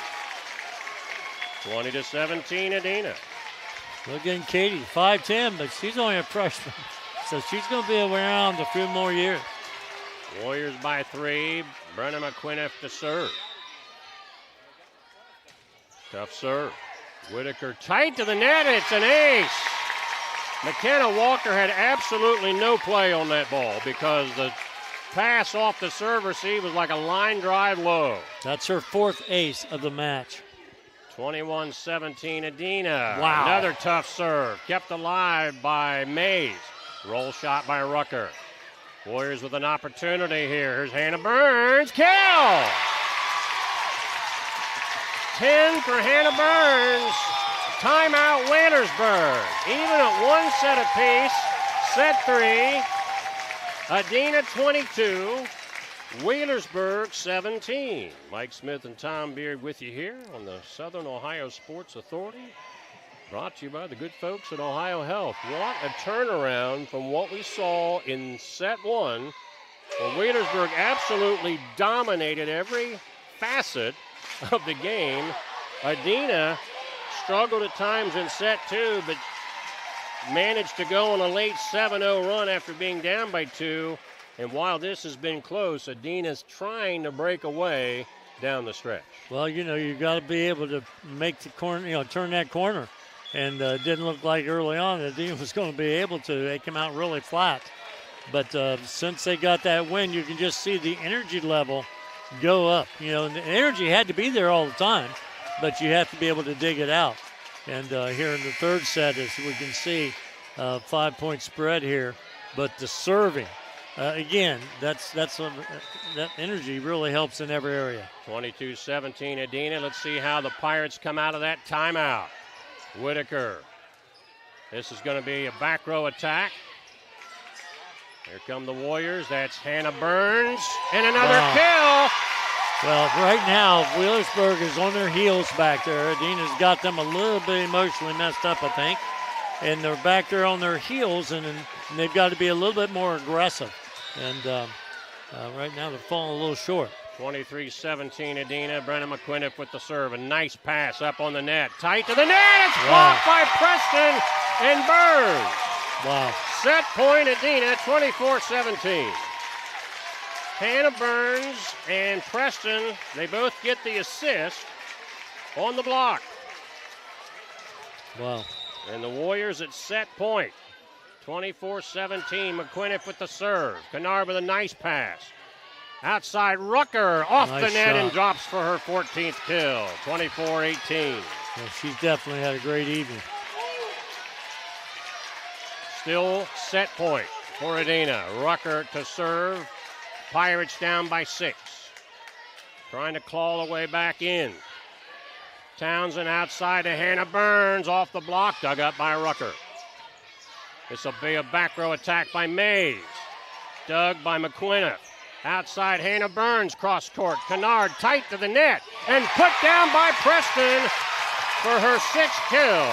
20-17 Adena. Look at Katie, 5'10", but she's only a freshman. So she's going to be around a few more years. Warriors by 3. Brenna McQuinnif to serve. Tough serve. Whitaker tight to the net. It's an ace. McKenna Walker had absolutely no play on that ball because the pass off the serve receive was like a line drive low. That's her 4th ace of the match. 21-17 Adena. Wow. Another tough serve. Kept alive by Mays. Roll shot by Rucker. Warriors with an opportunity here. Here's Hannah Burns. Kill! 10 for Hannah Burns. Timeout Wheelersburg. Even at 1 set apiece. Set 3. Adena 22. Wheelersburg 17. Mike Smith and Tom Beard with you here on the Southern Ohio Sports Authority. Brought to you by the good folks at OhioHealth. What a turnaround from what we saw in set 1. Well, Wheelersburg absolutely dominated every facet of the game. Adena struggled at times in set 2, but managed to go on a late 7-0 run after being down by 2. And while this has been close, Adena's trying to break away down the stretch. Well, you got to be able to make the corner, turn that corner. And it didn't look like early on Adena was going to be able to. They came out really flat. But since they got that win, you can just see the energy level go up. And the energy had to be there all the time, but you have to be able to dig it out. And here in the 3rd set, as we can see, 5-point spread here. But the serving, again, that energy really helps in every area. 22-17 Adena. Let's see how the Pirates come out of that timeout. Whitaker. This is going to be a back row attack. Here come the Warriors. That's Hannah Burns. And another kill. Well, right now, Wheelersburg is on their heels back there. Adena's got them a little bit emotionally messed up, I think. And they're back there on their heels, and they've got to be a little bit more aggressive. And right now they're falling a little short. 23-17 Adena. Brenna McQuinnif with the serve. A nice pass up on the net. Tight to the net. It's blocked by Preston and Burns. Wow. Set point Adena, 24-17. Hannah Burns and Preston, they both get the assist on the block. Wow. And the Warriors at set point. 24-17. McQuinnif with the serve. Kennard with a nice pass. Outside Rucker off Nice the net shot. and drops for her 14th kill. 24-18. Well, she's definitely had a great evening. Still set point for Adena. Rucker to serve. Pirates down by 6. Trying to claw the way back in. Townsend outside to Hannah Burns off the block. Dug up by Rucker. This will be a back row attack by Mays. Dug by McQuinnif. Outside Hannah Burns, cross court. Kennard tight to the net and put down by Preston for her 6th kill.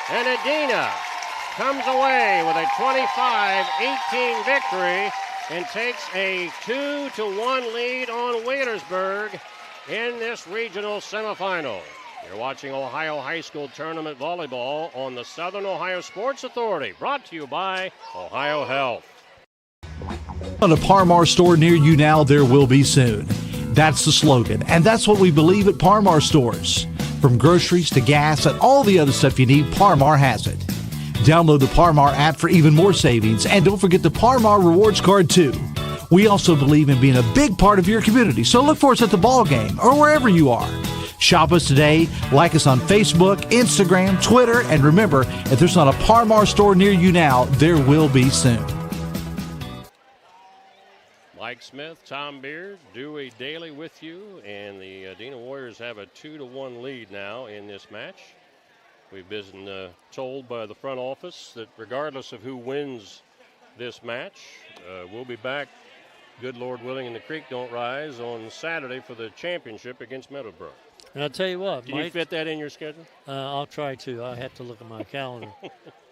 And Adena comes away with a 25-18 victory and takes a 2-1 lead on Wheelersburg in this regional semifinal. You're watching Ohio High School Tournament Volleyball on the Southern Ohio Sports Authority, brought to you by OhioHealth. At a Parmar store near you now, there will be soon. That's the slogan, and that's what we believe at Parmar stores. From groceries to gas and all the other stuff you need, Parmar has it. Download the Parmar app for even more savings, and don't forget the Parmar Rewards Card too. We also believe in being a big part of your community, so look for us at the ball game or wherever you are. Shop us today, like us on Facebook, Instagram, Twitter, and remember, if there's not a Parmar store near you now, there will be soon. Mike Smith, Tom Beard, Dewey Daly with you, and the Adena Warriors have a 2-1 lead now in this match. We've been told by the front office that regardless of who wins this match, we'll be back, good Lord willing, and the creek don't rise, on Saturday for the championship against Meadowbrook. And I'll tell you what, Can you fit that in your schedule? I'll try to. I have to look at my calendar.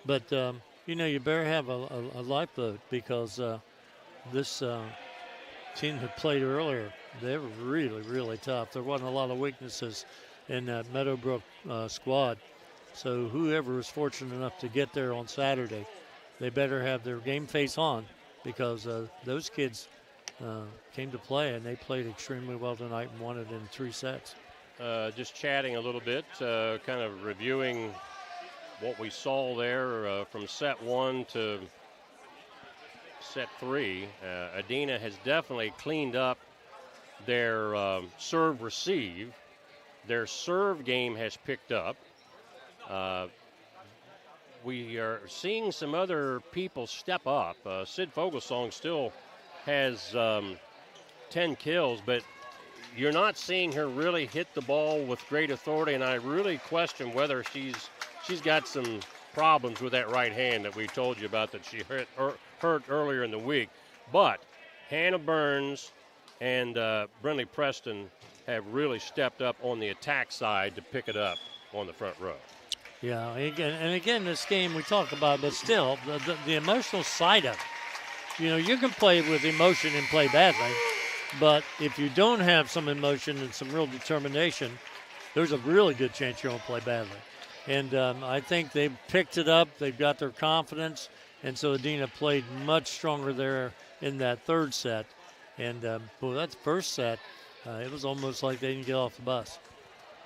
But, you better have a lifeboat because this team that played earlier, they were really, really tough. There wasn't a lot of weaknesses in that Meadowbrook squad. So whoever is fortunate enough to get there on Saturday, they better have their game face on because those kids came to play, and they played extremely well tonight and won it in 3 sets. Just chatting a little bit, kind of reviewing what we saw there from set 1 to set 3. Adena has definitely cleaned up their serve receive. Their serve game has picked up. We are seeing some other people step up. Sid Fogelsong still has 10 kills, but you're not seeing her really hit the ball with great authority, and I really question whether she's got some problems with that right hand that we told you about that she hurt earlier in the week. But Hannah Burns and Brinley Preston have really stepped up on the attack side to pick it up on the front row. Yeah, and again, this game we talk about, but still, the emotional side of it. You can play with emotion and play badly. But if you don't have some emotion and some real determination, there's a really good chance you're going to play badly. And I think they've picked it up. They've got their confidence. And so Adena played much stronger there in that third set. And, that first set, it was almost like they didn't get off the bus.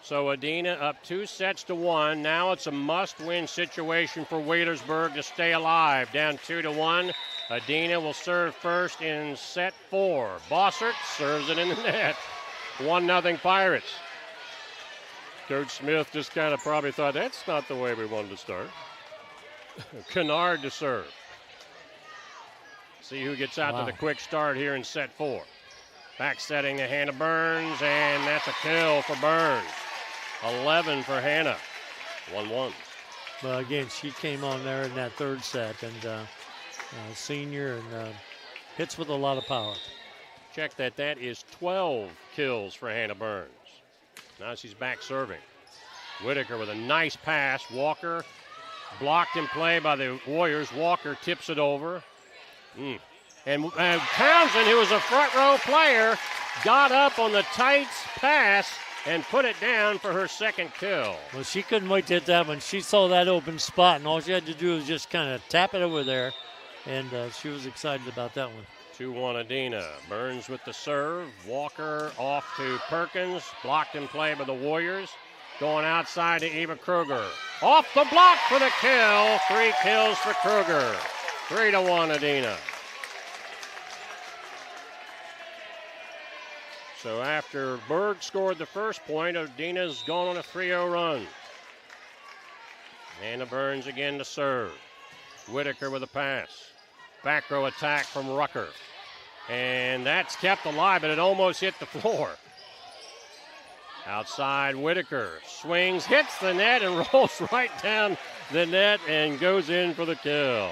So Adena up 2-1. Now it's a must-win situation for Wheelersburg to stay alive. Down 2-1. Adena will serve first in set 4. Bossert serves it in the net. 1-0 Pirates. Coach Smith just kind of probably thought, that's not the way we wanted to start. Kennard to serve. See who gets out to the quick start here in set 4. Back setting to Hannah Burns, and that's a kill for Burns. 11 for Hannah. 1-1. Well, again, she came on there in that third set, and senior and hits with a lot of power. Check that. That is 12 kills for Hannah Burns. Now she's back serving. Whitaker with a nice pass. Walker blocked in play by the Warriors. Walker tips it over. And Townsend, who was a front row player, got up on the tight pass and put it down for her second kill. Well, she couldn't wait to hit that one. She saw that open spot, and all she had to do was just kind of tap it over there, and she was excited about that one. 2-1 Adena. Burns with the serve. Walker off to Perkins. Blocked in play by the Warriors. Going outside to Eva Kruger. Off the block for the kill. 3 kills for Kruger. 3-1 Adena. So after Berg scored the first point, Adena's gone on a 3-0 run. Hannah Burns again to serve. Whitaker with a pass. Back row attack from Rucker. And that's kept alive, but it almost hit the floor. Outside, Whitaker swings, hits the net, and rolls right down the net and goes in for the kill.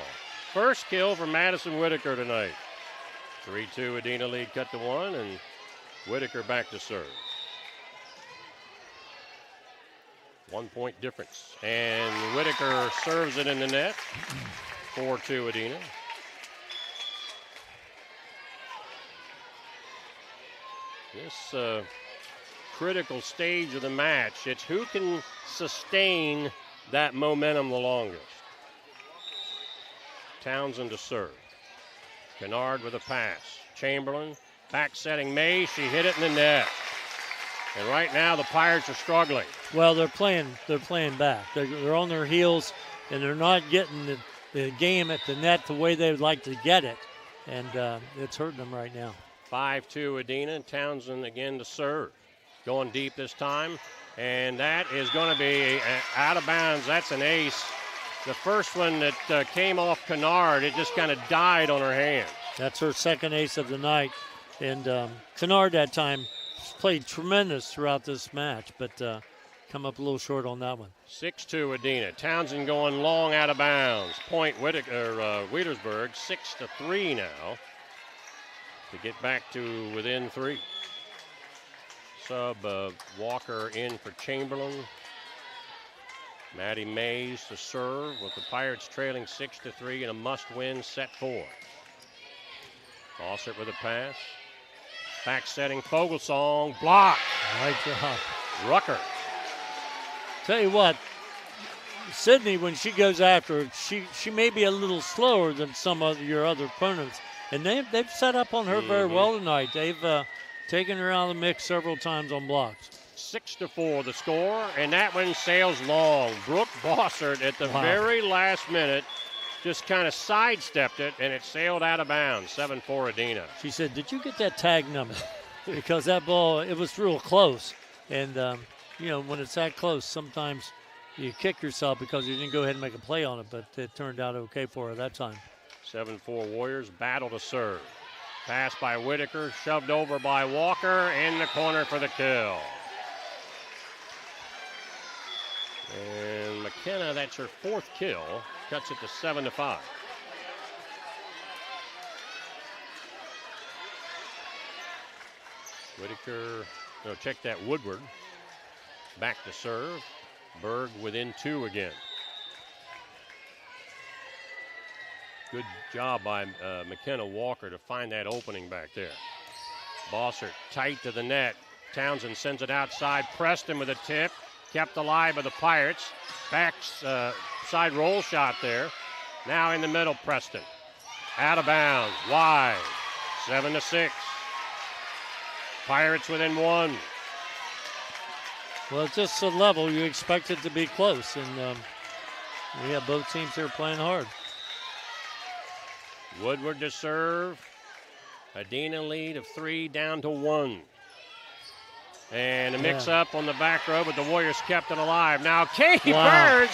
First kill for Madison Whitaker tonight. 3-2 Adena lead cut to 1, and Whitaker back to serve. 1 point difference. And Whitaker serves it in the net. 4-2 Adena. This critical stage of the match. It's who can sustain that momentum the longest. Townsend to serve. Kennard with a pass. Chamberlain back setting May. She hit it in the net. And right now the Pirates are struggling. Well, they're playing back. They're on their heels, and they're not getting the game at the net the way they would like to get it. And it's hurting them right now. 5-2 Adena, and Townsend again to serve. Going deep this time, and that is going to be out of bounds. That's an ace. The first one that came off Kennard, it just kind of died on her hand. That's her second ace of the night. And Kennard that time played tremendous throughout this match, but come up a little short on that one. 6-2 Adena. Townsend going long out of bounds. Point Wheelersburg 6-3 now to get back to within 3. Sub Walker in for Chamberlain. Maddie Mays to serve with the Pirates trailing 6-3 in a must-win set 4. Fawcett with a pass. Back setting Fogelsong. Block. Right job. Rucker. Tell you what, Sydney, when she goes after, she may be a little slower than some of your other opponents. And they've set up on her very well tonight. They've taken her out of the mix several times on blocks. 6-4 the score, and that one sails long. Brooke Bossert at the very last minute just kind of sidestepped it, and it sailed out of bounds. 7-4 Adena. She said, "Did you get that tag number?" Because that ball, it was real close. And, when it's that close, sometimes you kick yourself because you didn't go ahead and make a play on it, but it turned out okay for her that time. 7-4 Warriors battle to serve. Pass by Whitaker, shoved over by Walker, in the corner for the kill. And McKenna, that's her 4th kill, cuts it to 7-5. Whitaker, check that Woodward. Back to serve. Berg within 2 again. Good job by McKenna Walker to find that opening back there. Bossert tight to the net. Townsend sends it outside. Preston with a tip. Kept alive by the Pirates. Back side roll shot there. Now in the middle, Preston. Out of bounds. Wide. 7-6. Pirates within 1. Well, it's just a level. You expect it to be close. And we have both teams here playing hard. Woodward to serve. Adena lead of 3 down to 1. And a mix-up on the back row, but the Warriors kept it alive. Now Katie Burns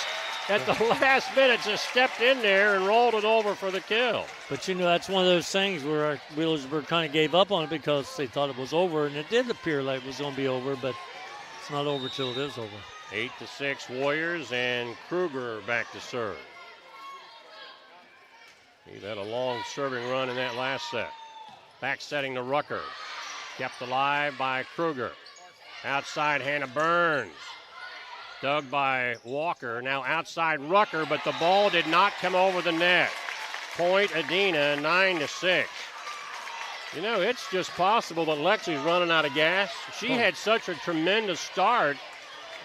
at the last minute just stepped in there and rolled it over for the kill. But, that's one of those things where Wheelersburg kind of gave up on it because they thought it was over, and it did appear like it was going to be over, but it's not over till it is over. 8-6 Warriors, and Kruger back to serve. He had a long serving run in that last set. Back setting to Rucker. Kept alive by Kruger. Outside Hannah Burns. Dug by Walker. Now outside Rucker, but the ball did not come over the net. Point Adena, 9-6. It's just possible that Lexi's running out of gas. She had such a tremendous start.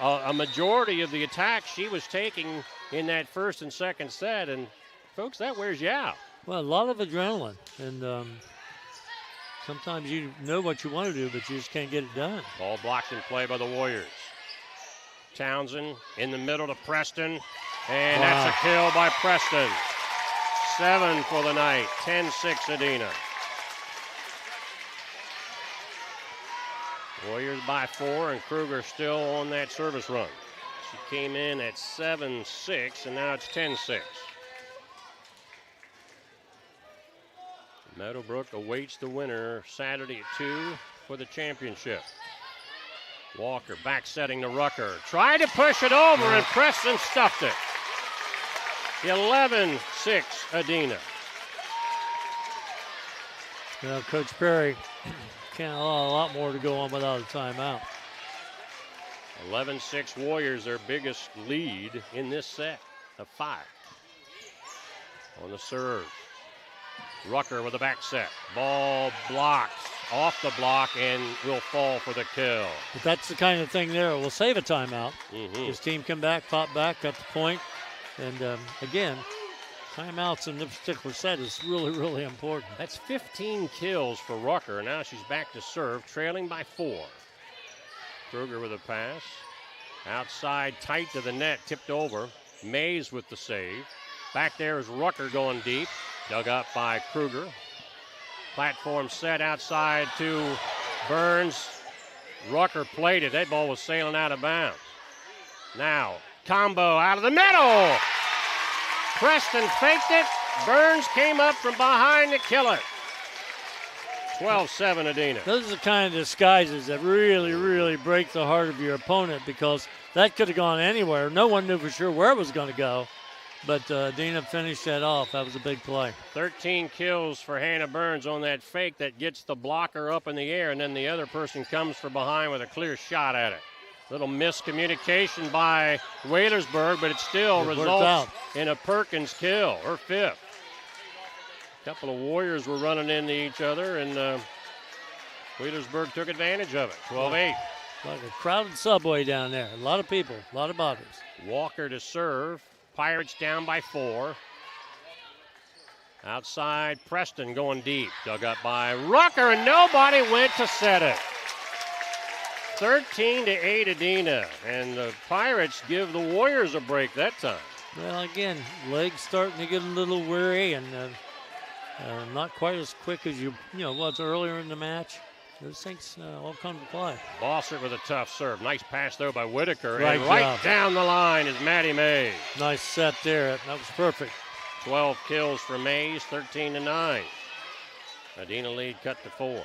A majority of the attacks she was taking in that first and second set, and folks, that wears you out. Well, a lot of adrenaline, and sometimes you know what you want to do, but you just can't get it done. Ball blocked in play by the Warriors. Townsend in the middle to Preston, and that's a kill by Preston. 7 for the night, 10-6 Adena. Warriors by 4, and Kruger still on that service run. She came in at 7-6, and now it's 10-6. Meadowbrook awaits the winner Saturday at 2 for the championship. Walker back setting to Rucker. Tried to push it over, and Preston stuffed it. 11-6 Adena. Coach Perry can't allow a lot more to go on without a timeout. 11-6 Warriors, their biggest lead in this set of 5. On the serve. Rucker with a back set. Ball blocked. off the block and will fall for the kill. But that's the kind of thing there. We'll save a timeout. His team come back, pop back, got the point. And, again, timeouts in this particular set is really, really important. That's 15 kills for Rucker. Now she's back to serve, trailing by 4. Kruger with a pass. Outside, tight to the net, tipped over. Mays with the save. Back there is Rucker going deep. Dug up by Kruger. Platform set outside to Burns. Rucker played it. That ball was sailing out of bounds. Now, combo out of the middle. Preston faked it. Burns came up from behind to kill it. 12-7 Adena. Those are the kind of disguises that really, really break the heart of your opponent, because that could have gone anywhere. No one knew for sure where it was going to go. But Adena finished that off. That was a big play. 13 kills for Hannah Burns on that fake that gets the blocker up in the air, and then the other person comes from behind with a clear shot at it. Little miscommunication by Wheelersburg, but it still results in a Perkins kill, her 5th. A couple of Warriors were running into each other, and Wheelersburg took advantage of it. 12-8. Like a crowded subway down there. A lot of people, a lot of bodies. Walker to serve. Pirates down by 4. Outside, Preston going deep. Dug up by Rucker, and nobody went to set it. 13-8 Adena, and the Pirates give the Warriors a break that time. Well, again, legs starting to get a little weary, and not quite as quick as you was earlier in the match. Those things all come to play. Bossert with a tough serve. Nice pass, though, by Whitaker. Right down the line is Maddie Mays. Nice set there. That was perfect. 12 kills for Mays, 13-9. Adena lead cut to 4.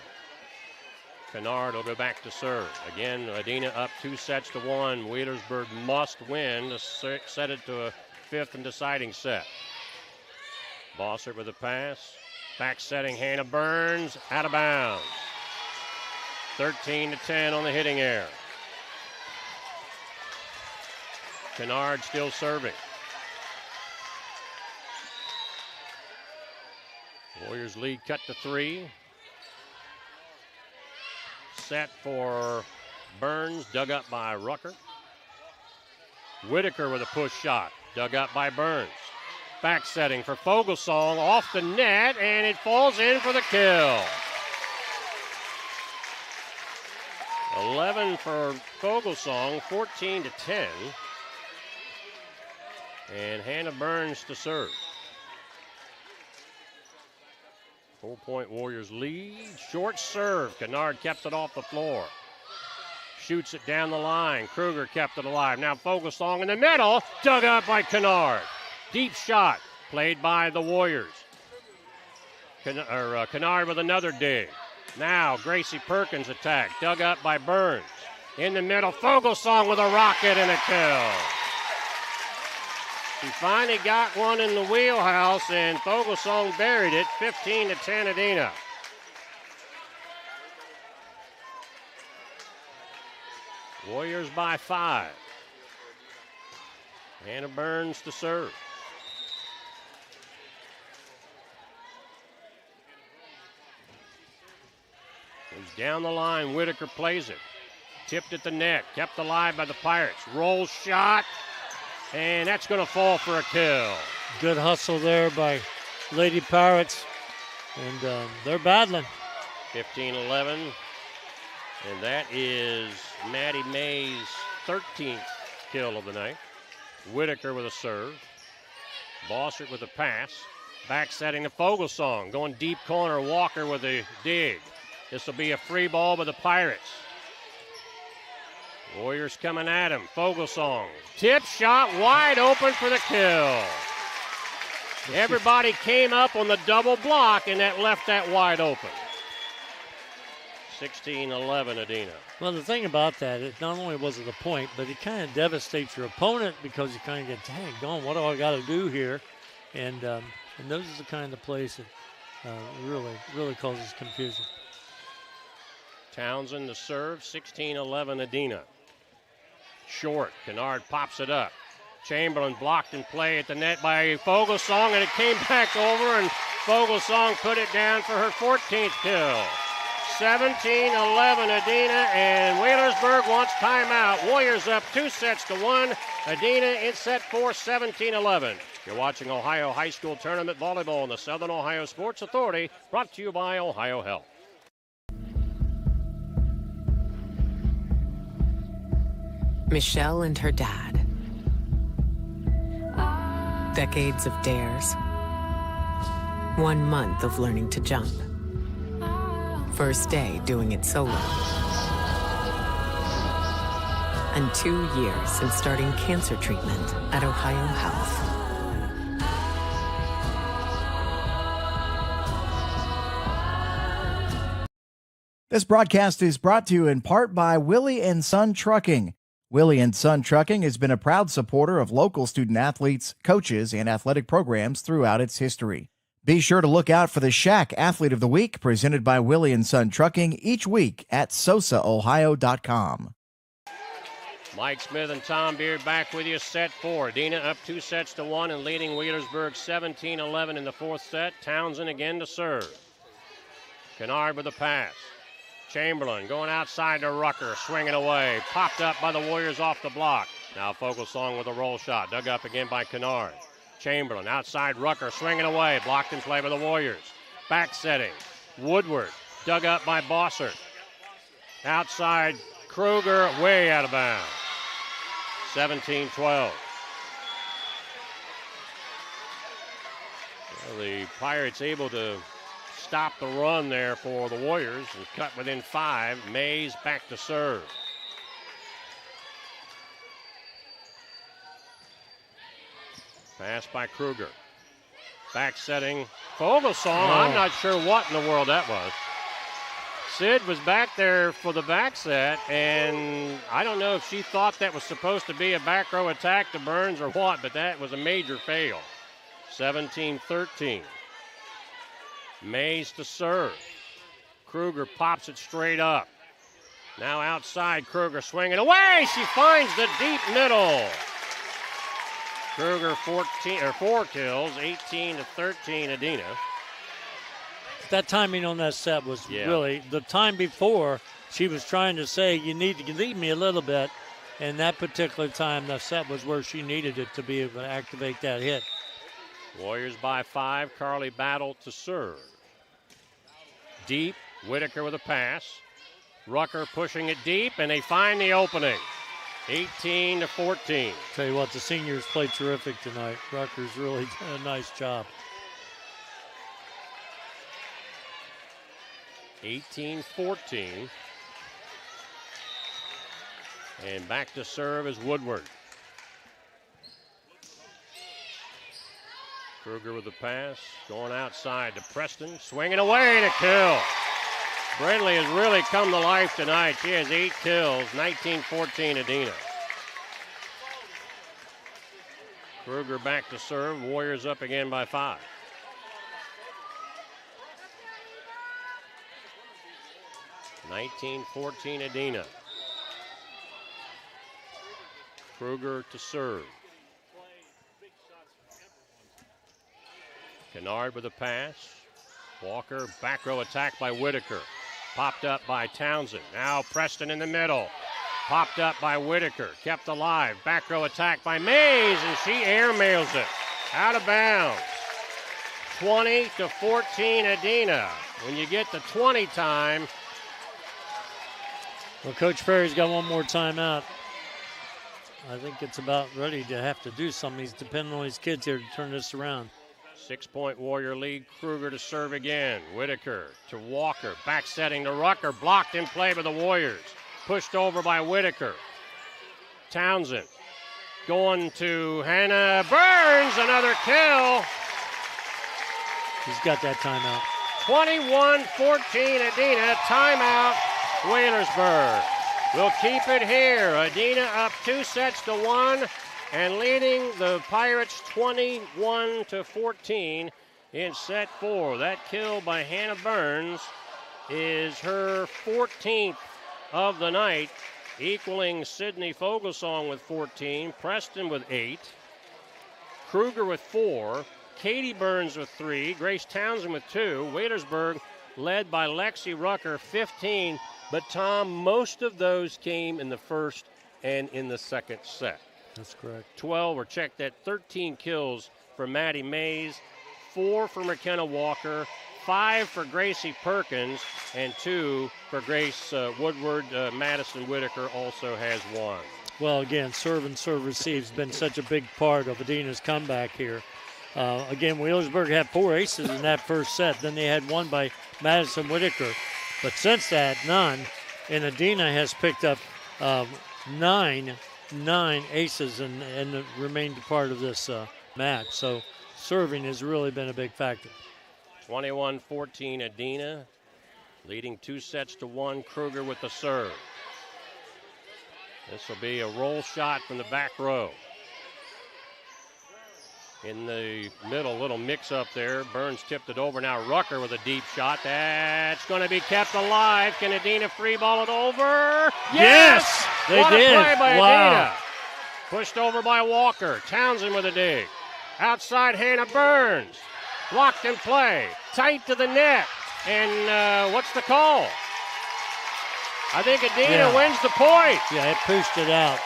Kennard will go back to serve. Again, Adena up 2-1. Wheelersburg must win to set it to a 5th and deciding set. Bossert with a pass. Back setting Hannah Burns. Out of bounds. 13-10 on the hitting error. Kennard still serving. Warriors lead cut to 3. Set for Burns, dug up by Rucker. Whitaker with a push shot, dug up by Burns. Back setting for Fogelsong, off the net, and it falls in for the kill. 11 for Fogelsong, 14-10. And Hannah Burns to serve. 4-point Warriors lead. Short serve. Kennard kept it off the floor. Shoots it down the line. Kruger kept it alive. Now Fogelsong in the middle. Dug up by Kennard. Deep shot. Played by the Warriors. Kennard with another dig. Now Gracie Perkins attack. Dug up by Burns. In the middle. Fogelsong with a rocket and a kill. He finally got one in the wheelhouse, and Fogelsong buried it. 15-10 Adena. Warriors by 5. Hannah Burns to serve. Goes down the line. Whitaker plays it. Tipped at the net. Kept alive by the Pirates. Rolls shot. And that's going to fall for a kill. Good hustle there by Lady Pirates. And they're battling. 15-11. And that is Maddie May's 13th kill of the night. Whitaker with a serve. Bossert with a pass. Back setting to Fogelsong. Going deep corner. Walker with a dig. This will be a free ball by the Pirates. Warriors coming at him. Fogelsong. Tip shot wide open for the kill. Everybody came up on the double block, and that left that wide open. 16-11 Adena. Well, the thing about that, it not only was it a point, but it kind of devastates your opponent because you kind of get, dang, gone, what do I got to do here? And those are the kind of plays that really, really causes confusion. Townsend to serve, 16-11 Adena. Short, Kennard pops it up. Chamberlain blocked in play at the net by Fogelsong, and it came back over, and Fogelsong put it down for her 14th kill. 17-11 Adena, and Wheelersburg wants timeout. Warriors up 2-1. Adena in set 4, 17-11. You're watching Ohio High School Tournament Volleyball on the Southern Ohio Sports Authority, brought to you by OhioHealth. Michelle and her dad. Decades of dares. 1 month of learning to jump. First day doing it solo. And 2 years since starting cancer treatment at OhioHealth. This broadcast is brought to you in part by Willie and Son Trucking. Willie and Son Trucking has been a proud supporter of local student athletes, coaches, and athletic programs throughout its history. Be sure to look out for the Shack Athlete of the Week presented by Willie and Son Trucking each week at SOSAOhio.com. Mike Smith and Tom Beard back with you, set 4. Adena up 2-1 and leading Wheelersburg 17-11 in the fourth set. Townsend again to serve. Kennard with the pass. Chamberlain going outside to Rucker, swinging away. Popped up by the Warriors off the block. Now Fogelsong with a roll shot. Dug up again by Kennard. Chamberlain outside Rucker, swinging away. Blocked in play by the Warriors. Back setting. Woodward dug up by Bossert. Outside Kruger, way out of bounds. 17-12. Well, the Pirates able to stop the run there for the Warriors and cut within 5. Mays back to serve. Pass by Kruger. Back setting Fogelsong. I'm not sure what in the world that was. Sid was back there for the back set, and I don't know if she thought that was supposed to be a back row attack to Burns or what, but that was a major fail. 17-13. Mays to serve. Kruger pops it straight up. Now outside, Kruger swinging away. She finds the deep middle. Kruger 4 kills, 18-13 Adena. That timing on that set was really, the time before, she was trying to say, you need to lead me a little bit. And that particular time, the set was where she needed it to be able to activate that hit. Warriors by 5. Carly Battle to serve. Deep. Whitaker with a pass. Rucker pushing it deep, and they find the opening. 18-14. Tell you what, the seniors played terrific tonight. Rucker's really done a nice job. 18-14. And back to serve is Woodward. Kruger with the pass, going outside to Preston, swinging away to kill. Brindley has really come to life tonight. She has 8 kills, 19-14 Adena. Kruger back to serve, Warriors up again by 5. (19-14) Adena. Kruger to serve. Kennard with a pass. Walker, back row attack by Whitaker. Popped up by Townsend. Now Preston in the middle. Popped up by Whitaker. Kept alive. Back row attack by Mays, and she airmails it. Out of bounds. 20-14 Adena. When you get the 20 time. Well, Coach Perry's got one more timeout. I think it's about ready to have to do something. He's depending on his kids here to turn this around. 6-point Warrior lead. Kruger to serve again. Whitaker to Walker. Back setting to Rucker. Blocked in play by the Warriors. Pushed over by Whitaker. Townsend going to Hannah Burns. Another kill. He's got that timeout. 21-14 Adena. Timeout Wheelersburg. We'll keep it here. Adena up 2-1 and leading the Pirates 21-14 in set 4. That kill by Hannah Burns is her 14th of the night, equaling Sydney Fogelsong with 14, Preston with 8, Kruger with 4, Katie Burns with 3, Grace Townsend with 2, Wheelersburg led by Lexi Rucker, 15. But, Tom, most of those came in the first and in the second set. That's correct. 12, or check that, 13 kills for Maddie Mays, 4 for McKenna Walker, 5 for Gracie Perkins, and 2 for Grace Woodward. Madison Whitaker also has 1. Well, again, serve and serve receive has been such a big part of Adena's comeback here. Again, Wheelersburg had 4 aces in that first set. Then they had 1 by Madison Whitaker. But since that, none. And Adena has picked up 9 aces and remained part of this match. So serving has really been a big factor. 21-14 Adena, leading 2-1. Kruger with the serve. This will be a roll shot from the back row. In the middle, little mix-up there. Burns tipped it over. Now Rucker with a deep shot. That's going to be kept alive. Can Adena free ball it over? Yes! They what did. A play by Wow. Adena. Pushed over by Walker. Townsend with a dig. Outside Hannah Burns. Blocked in play. Tight to the net. And what's the call? I think Adena wins the point. Yeah, it pushed it out.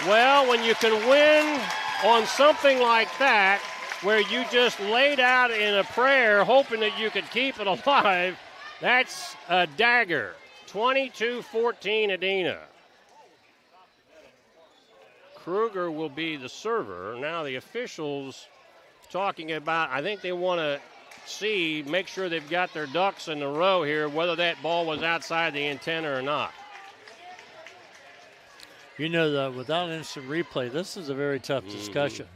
Well, when you can win on something like that, where you just laid out in a prayer hoping that you could keep it alive, that's a dagger. 22-14 Adena. Kruger will be the server. Now the officials talking about, I think they want to make sure they've got their ducks in a row here, whether that ball was outside the antenna or not. You know that without instant replay, this is a very tough discussion.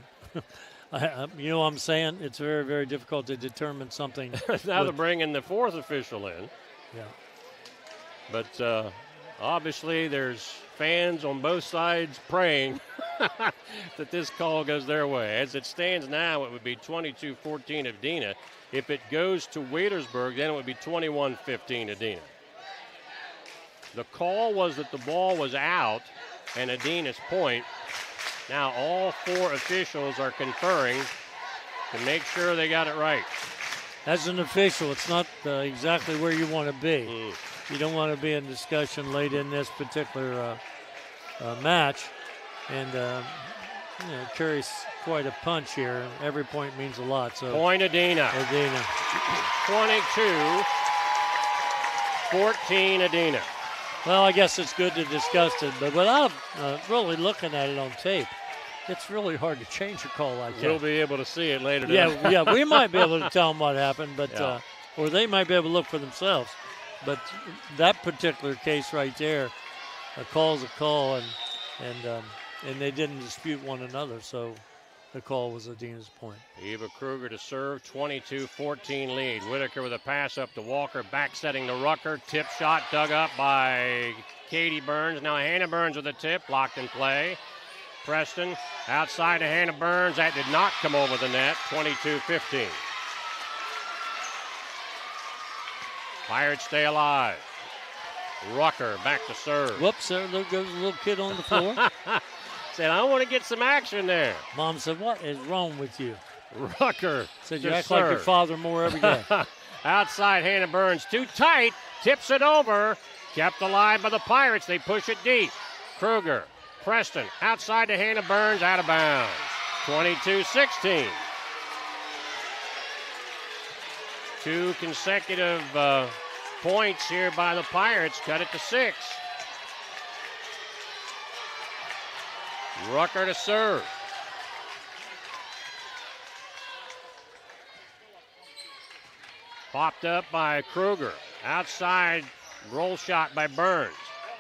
You know what I'm saying? It's very, very difficult to determine something. Now they're bringing the fourth official in. Yeah. But obviously there's fans on both sides praying that this call goes their way. As it stands now, it would be 22-14 Adena. If it goes to Wheelersburg, then it would be 21-15 Adena. The call was that the ball was out and Adena's point. Now all 4 officials are conferring to make sure they got it right. As an official, it's not exactly where you want to be. You don't want to be in discussion late in this particular match. And it carries quite a punch here. Every point means a lot. So point Adena. 22-14 Adena. Well, I guess it's good to discuss it, but without really looking at it on tape, it's really hard to change a call like that. We'll be able to see it later today. Yeah, we might be able to tell them what happened, but Yeah. or they might be able to look for themselves. But that particular case right there, a call's a call, and they didn't dispute one another, so the call was Adena's point. Eva Kruger to serve, 22-14 lead. Whitaker with a pass up to Walker, back setting to Rucker. Tip shot dug up by Katie Burns. Now Hannah Burns with a tip, blocked in play. Preston outside to Hannah Burns. That did not come over the net, 22-15. Pirates stay alive. Rucker back to serve. Whoops, there goes a little kid on the floor. Said, I want to get some action there. Mom said, what is wrong with you? Rucker said, to you act like your serve. father more every day. Outside Hannah Burns, too tight, tips it over. Kept alive by the Pirates. They push it deep. Kruger, Preston, outside to Hannah Burns, out of bounds. 22-16. 2 consecutive points here by the Pirates. Cut it to 6. Rucker to serve. Popped up by Kruger. Outside roll shot by Burns.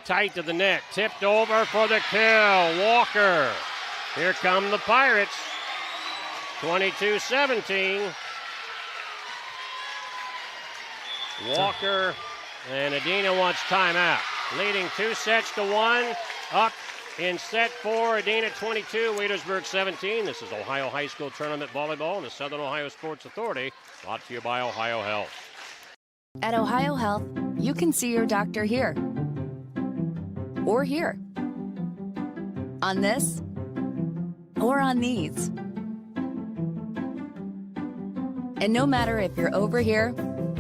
Tight to the net. Tipped over for the kill. Walker. Here come the Pirates. 22-17. Walker and Adena wants timeout. Leading 2-1. Up in set 4, Adena 22, Wheelersburg 17. This is Ohio High School Tournament Volleyball and the Southern Ohio Sports Authority, brought to you by OhioHealth. At OhioHealth, you can see your doctor here or here, on this or on these. And no matter if you're over here,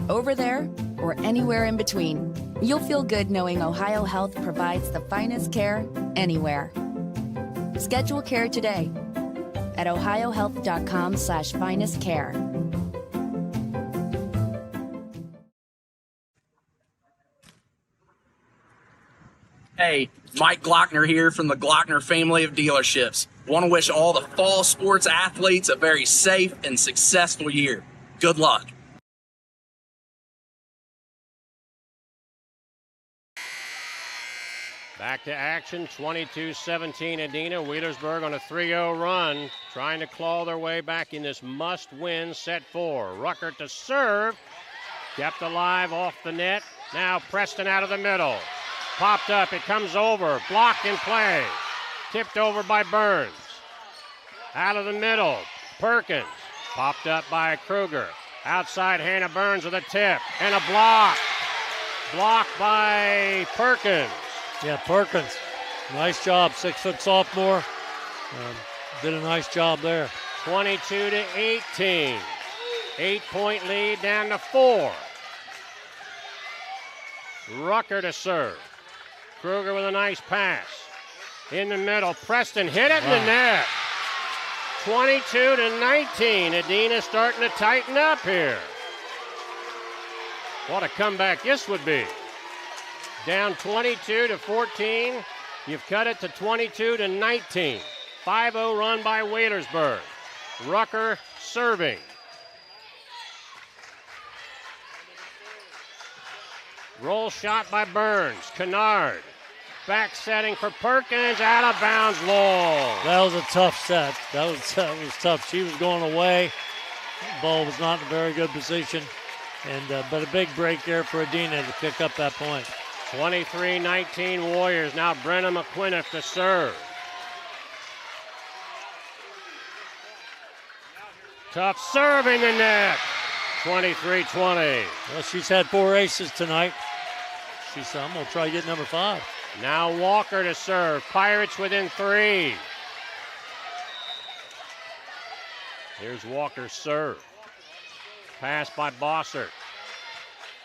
over there, or anywhere in between. You'll feel good knowing OhioHealth provides the finest care anywhere. Schedule care today at ohiohealth.com/finest care. Hey, Mike Glockner here from the Glockner family of dealerships. Want to wish all the fall sports athletes a very safe and successful year. Good luck. Back to action, 22-17 Adena. Wheelersburg on a 3-0 run, trying to claw their way back in this must-win set 4. Rucker to serve, kept alive off the net. Now Preston out of the middle. Popped up, it comes over, blocked in play. Tipped over by Burns. Out of the middle, Perkins. Popped up by Kruger. Outside Hannah Burns with a tip and a block. Blocked by Perkins. Yeah, Perkins. Nice job, 6-foot sophomore. Did a nice job there. 22-18. 8-point lead down to 4. Rucker to serve. Kruger with a nice pass. In the middle, Preston hit it in the net. 22-19. Adena starting to tighten up here. What a comeback this would be. Down 22-14. You've cut it to 22-19. 5-0 run by Wheelersburg. Rucker serving. Roll shot by Burns. Kennard. Back setting for Perkins. Out of bounds long. That was a tough set. That was tough. She was going away. The ball was not in a very good position. But a big break there for Adena to pick up that point. 23-19 Warriors. Now Brenna McQuinniff to serve. Tough serve in the net. 23-20. Well, she's had 4 aces tonight. She said, I'm going to try to get number 5. Now Walker to serve. Pirates within 3. Here's Walker's serve. Pass by Bossert.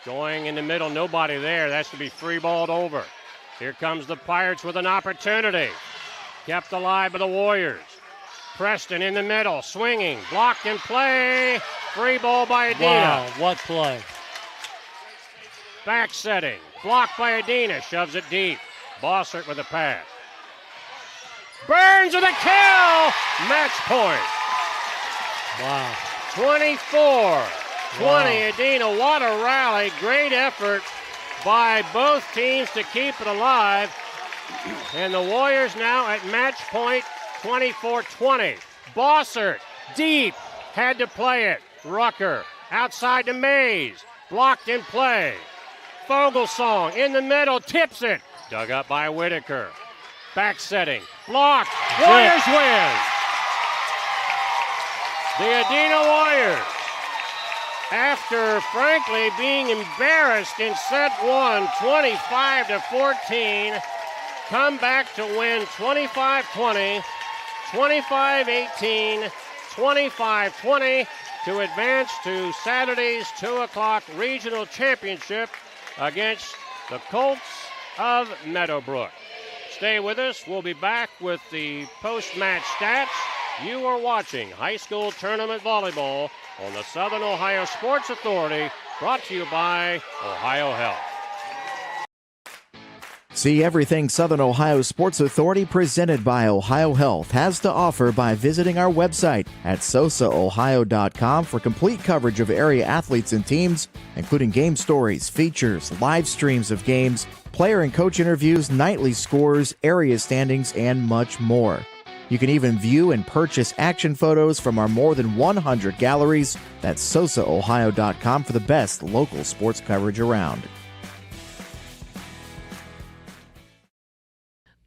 Going in the middle, nobody there. That's to be free-balled over. Here comes the Pirates with an opportunity. Kept alive by the Warriors. Preston in the middle, swinging, blocked in play. Free ball by Adena. Wow, what play. Back setting, blocked by Adena, shoves it deep. Bossert with a pass. Burns with a kill! Match point. Wow. 24-20 Adena. What a rally. Great effort by both teams to keep it alive. And the Warriors now at match point 24-20. Bossert deep. Had to play it. Rucker outside to Mays. Blocked in play. Fogelsong in the middle. Tips it. Dug up by Whitaker. Back setting. Blocked. Warriors win. The Adena Warriors, after frankly being embarrassed in set 1, 25-14, come back to win 25-20, 25-18, 25-20 to advance to Saturday's 2 o'clock regional championship against the Colts of Meadowbrook. Stay with us. We'll be back with the post-match stats. You are watching high school tournament volleyball on the Southern Ohio Sports Authority, brought to you by OhioHealth. See everything Southern Ohio Sports Authority presented by OhioHealth has to offer by visiting our website at SOSAOhio.com for complete coverage of area athletes and teams, including game stories, features, live streams of games, player and coach interviews, nightly scores, area standings, and much more. You can even view and purchase action photos from our more than 100 galleries. That's SOSAOhio.com for the best local sports coverage around.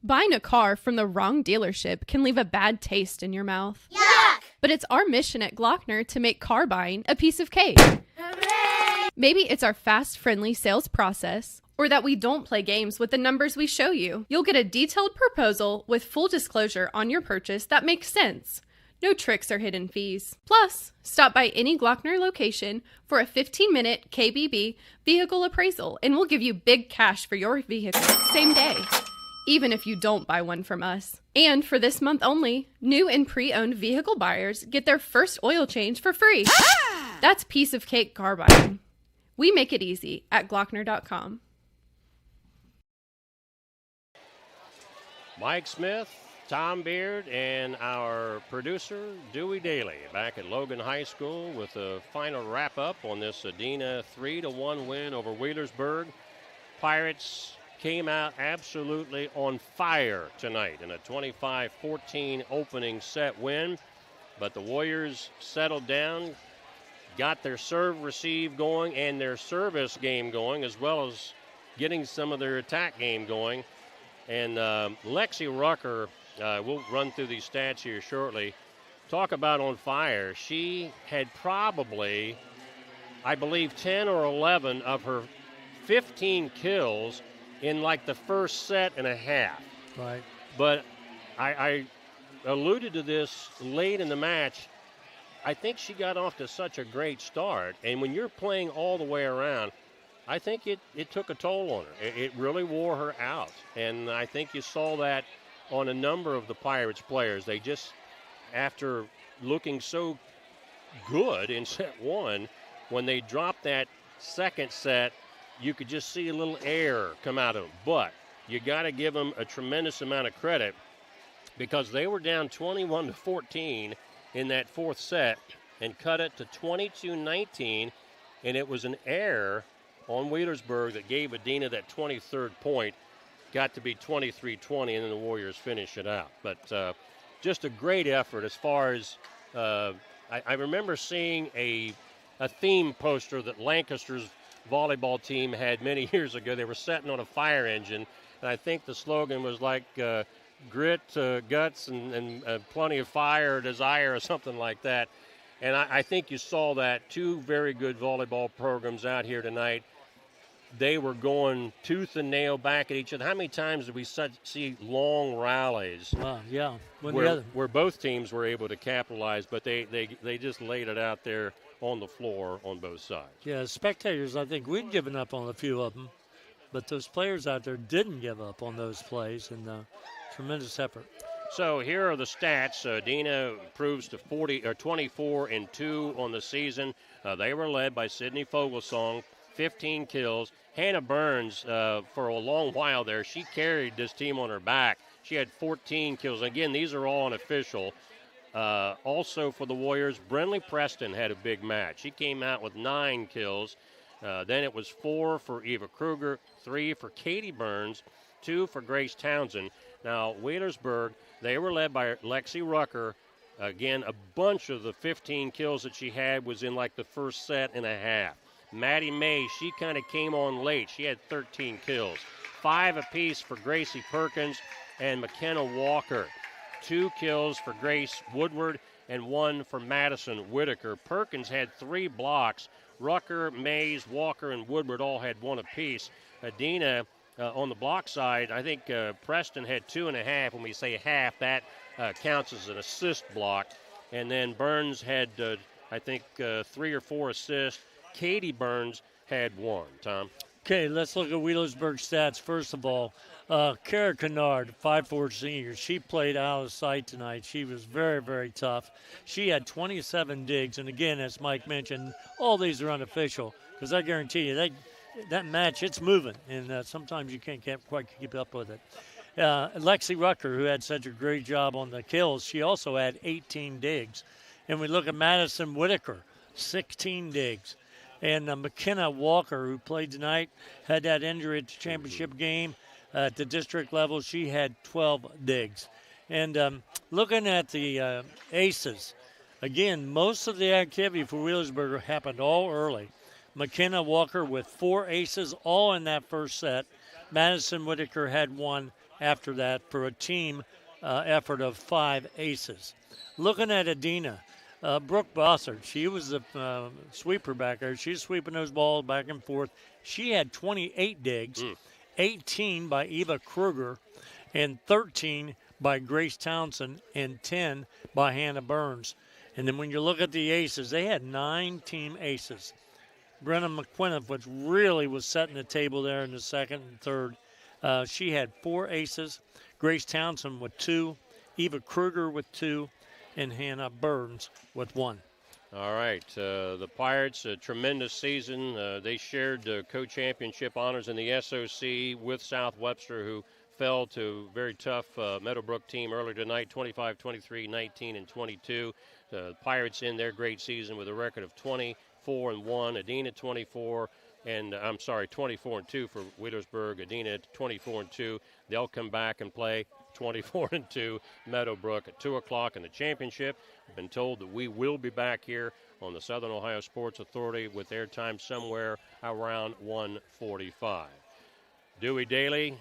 Buying a car from the wrong dealership can leave a bad taste in your mouth. Yuck! But it's our mission at Glockner to make car buying a piece of cake. Hooray! Maybe it's our fast, friendly sales process, or that we don't play games with the numbers we show you. You'll get a detailed proposal with full disclosure on your purchase that makes sense. No tricks or hidden fees. Plus, stop by any Glockner location for a 15-minute KBB vehicle appraisal, and we'll give you big cash for your vehicle same day, even if you don't buy one from us. And for this month only, new and pre-owned vehicle buyers get their first oil change for free. That's piece of cake car buying. We make it easy at Glockner.com. Mike Smith, Tom Beard, and our producer, Dewey Daly, back at Logan High School with a final wrap-up on this Adena 3-1 win over Wheelersburg. Pirates came out absolutely on fire tonight in a 25-14 opening set win, but the Warriors settled down, got their serve-receive going and their service game going, as well as getting some of their attack game going. And Lexi Rucker, we'll run through these stats here shortly. Talk about on fire. She had probably, I believe, 10 or 11 of her 15 kills in like the first set and a half. Right. But I alluded to this late in the match. I think she got off to such a great start. And when you're playing all the way around, I think it took a toll on her. It really wore her out. And I think you saw that on a number of the Pirates players. They just, after looking so good in set one, when they dropped that second set, you could just see a little air come out of them. But you got to give them a tremendous amount of credit because they were down 21-14 in that fourth set and cut it to 22-19, and it was an error on Wheelersburg that gave Adena that 23rd point. Got to be 23-20, and then the Warriors finish it out. But just a great effort as far as I remember seeing a theme poster that Lancaster's volleyball team had many years ago. They were sitting on a fire engine, and I think the slogan was like grit, guts, and plenty of fire, desire, or something like that. And I think you saw that. Two very good volleyball programs out here tonight. They were going tooth and nail back at each other. How many times did we see long rallies? Yeah. Where both teams were able to capitalize, but they just laid it out there on the floor on both sides. Yeah, spectators, I think we'd given up on a few of them, but those players out there didn't give up on those plays, and tremendous effort. So here are the stats. Adena improves to 24-2 on the season. They were led by Sydney Fogelsong, 15 kills. Hannah Burns, for a long while there, she carried this team on her back. She had 14 kills. Again, these are all unofficial. Also for the Warriors, Brinley Preston had a big match. She came out with 9 kills. Then it was 4 for Eva Kruger, 3 for Katie Burns, 2 for Grace Townsend. Now, Wheelersburg, they were led by Lexi Rucker. Again, a bunch of the 15 kills that she had was in like the first set and a half. Maddie May, she kind of came on late. She had 13 kills. 5 apiece for Gracie Perkins and McKenna Walker. 2 kills for Grace Woodward and 1 for Madison Whitaker. Perkins had 3 blocks. Rucker, Mays, Walker, and Woodward all had 1 apiece. Adena, on the block side, I think Preston had 2.5. When we say half, that counts as an assist block. And then Burns had, I think, 3 or 4 assists. Katie Burns had 1. Tom? Okay, let's look at Wheelersburg stats. First of all, Kara Kennard, 5'4" senior. She played out of sight tonight. She was very, very tough. She had 27 digs. And, again, as Mike mentioned, all these are unofficial because I guarantee you that match, it's moving. And sometimes you can't quite keep up with it. Lexi Rucker, who had such a great job on the kills, she also had 18 digs. And we look at Madison Whitaker, 16 digs. And McKenna Walker, who played tonight, had that injury at the championship game. At the district level, she had 12 digs. And looking at the aces, again, most of the activity for Wheelersburg happened all early. McKenna Walker with 4 aces, all in that first set. Madison Whitaker had 1 after that for a team effort of 5 aces. Looking at Adena, Brooke Bossard, she was the sweeper back there. She's sweeping those balls back and forth. She had 28 digs, 18 by Eva Kruger, and 13 by Grace Townsend and 10 by Hannah Burns. And then when you look at the aces, they had 9 team aces. Brenna McQuinnif, which really was setting the table there in the second and third. She had 4 aces. Grace Townsend with 2, Eva Kruger with 2, and Hannah Burns with 1. All right, the Pirates, a tremendous season. They shared co-championship honors in the SOC with South Webster, who fell to a very tough Meadowbrook team earlier tonight, 25, 23, 19, and 22. The Pirates in their great season with a record of 24-1. Adena 24, and 24-2 for Wheelersburg. Adena 24-2. They'll come back and play 24-2 Meadowbrook at 2 o'clock in the championship. I've been told that we will be back here on the Southern Ohio Sports Authority with airtime somewhere around 1:45. Dewey Daly,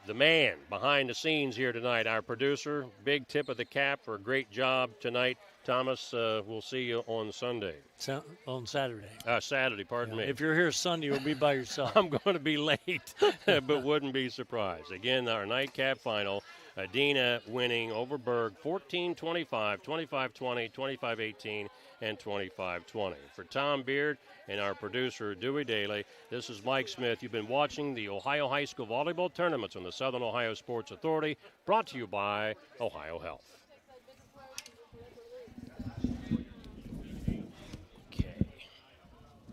the man behind the scenes here tonight, our producer. Big tip of the cap for a great job tonight. Thomas, we'll see you on Sunday. On Saturday. Saturday, pardon me. If you're here Sunday, you'll be by yourself. I'm going to be late, but wouldn't be surprised. Again, our nightcap final, Adena winning over Berg 14-25, 25-20, 25-18, and 25-20. For Tom Beard and our producer, Dewey Daly, this is Mike Smith. You've been watching the Ohio High School Volleyball Tournaments on the Southern Ohio Sports Authority, brought to you by OhioHealth.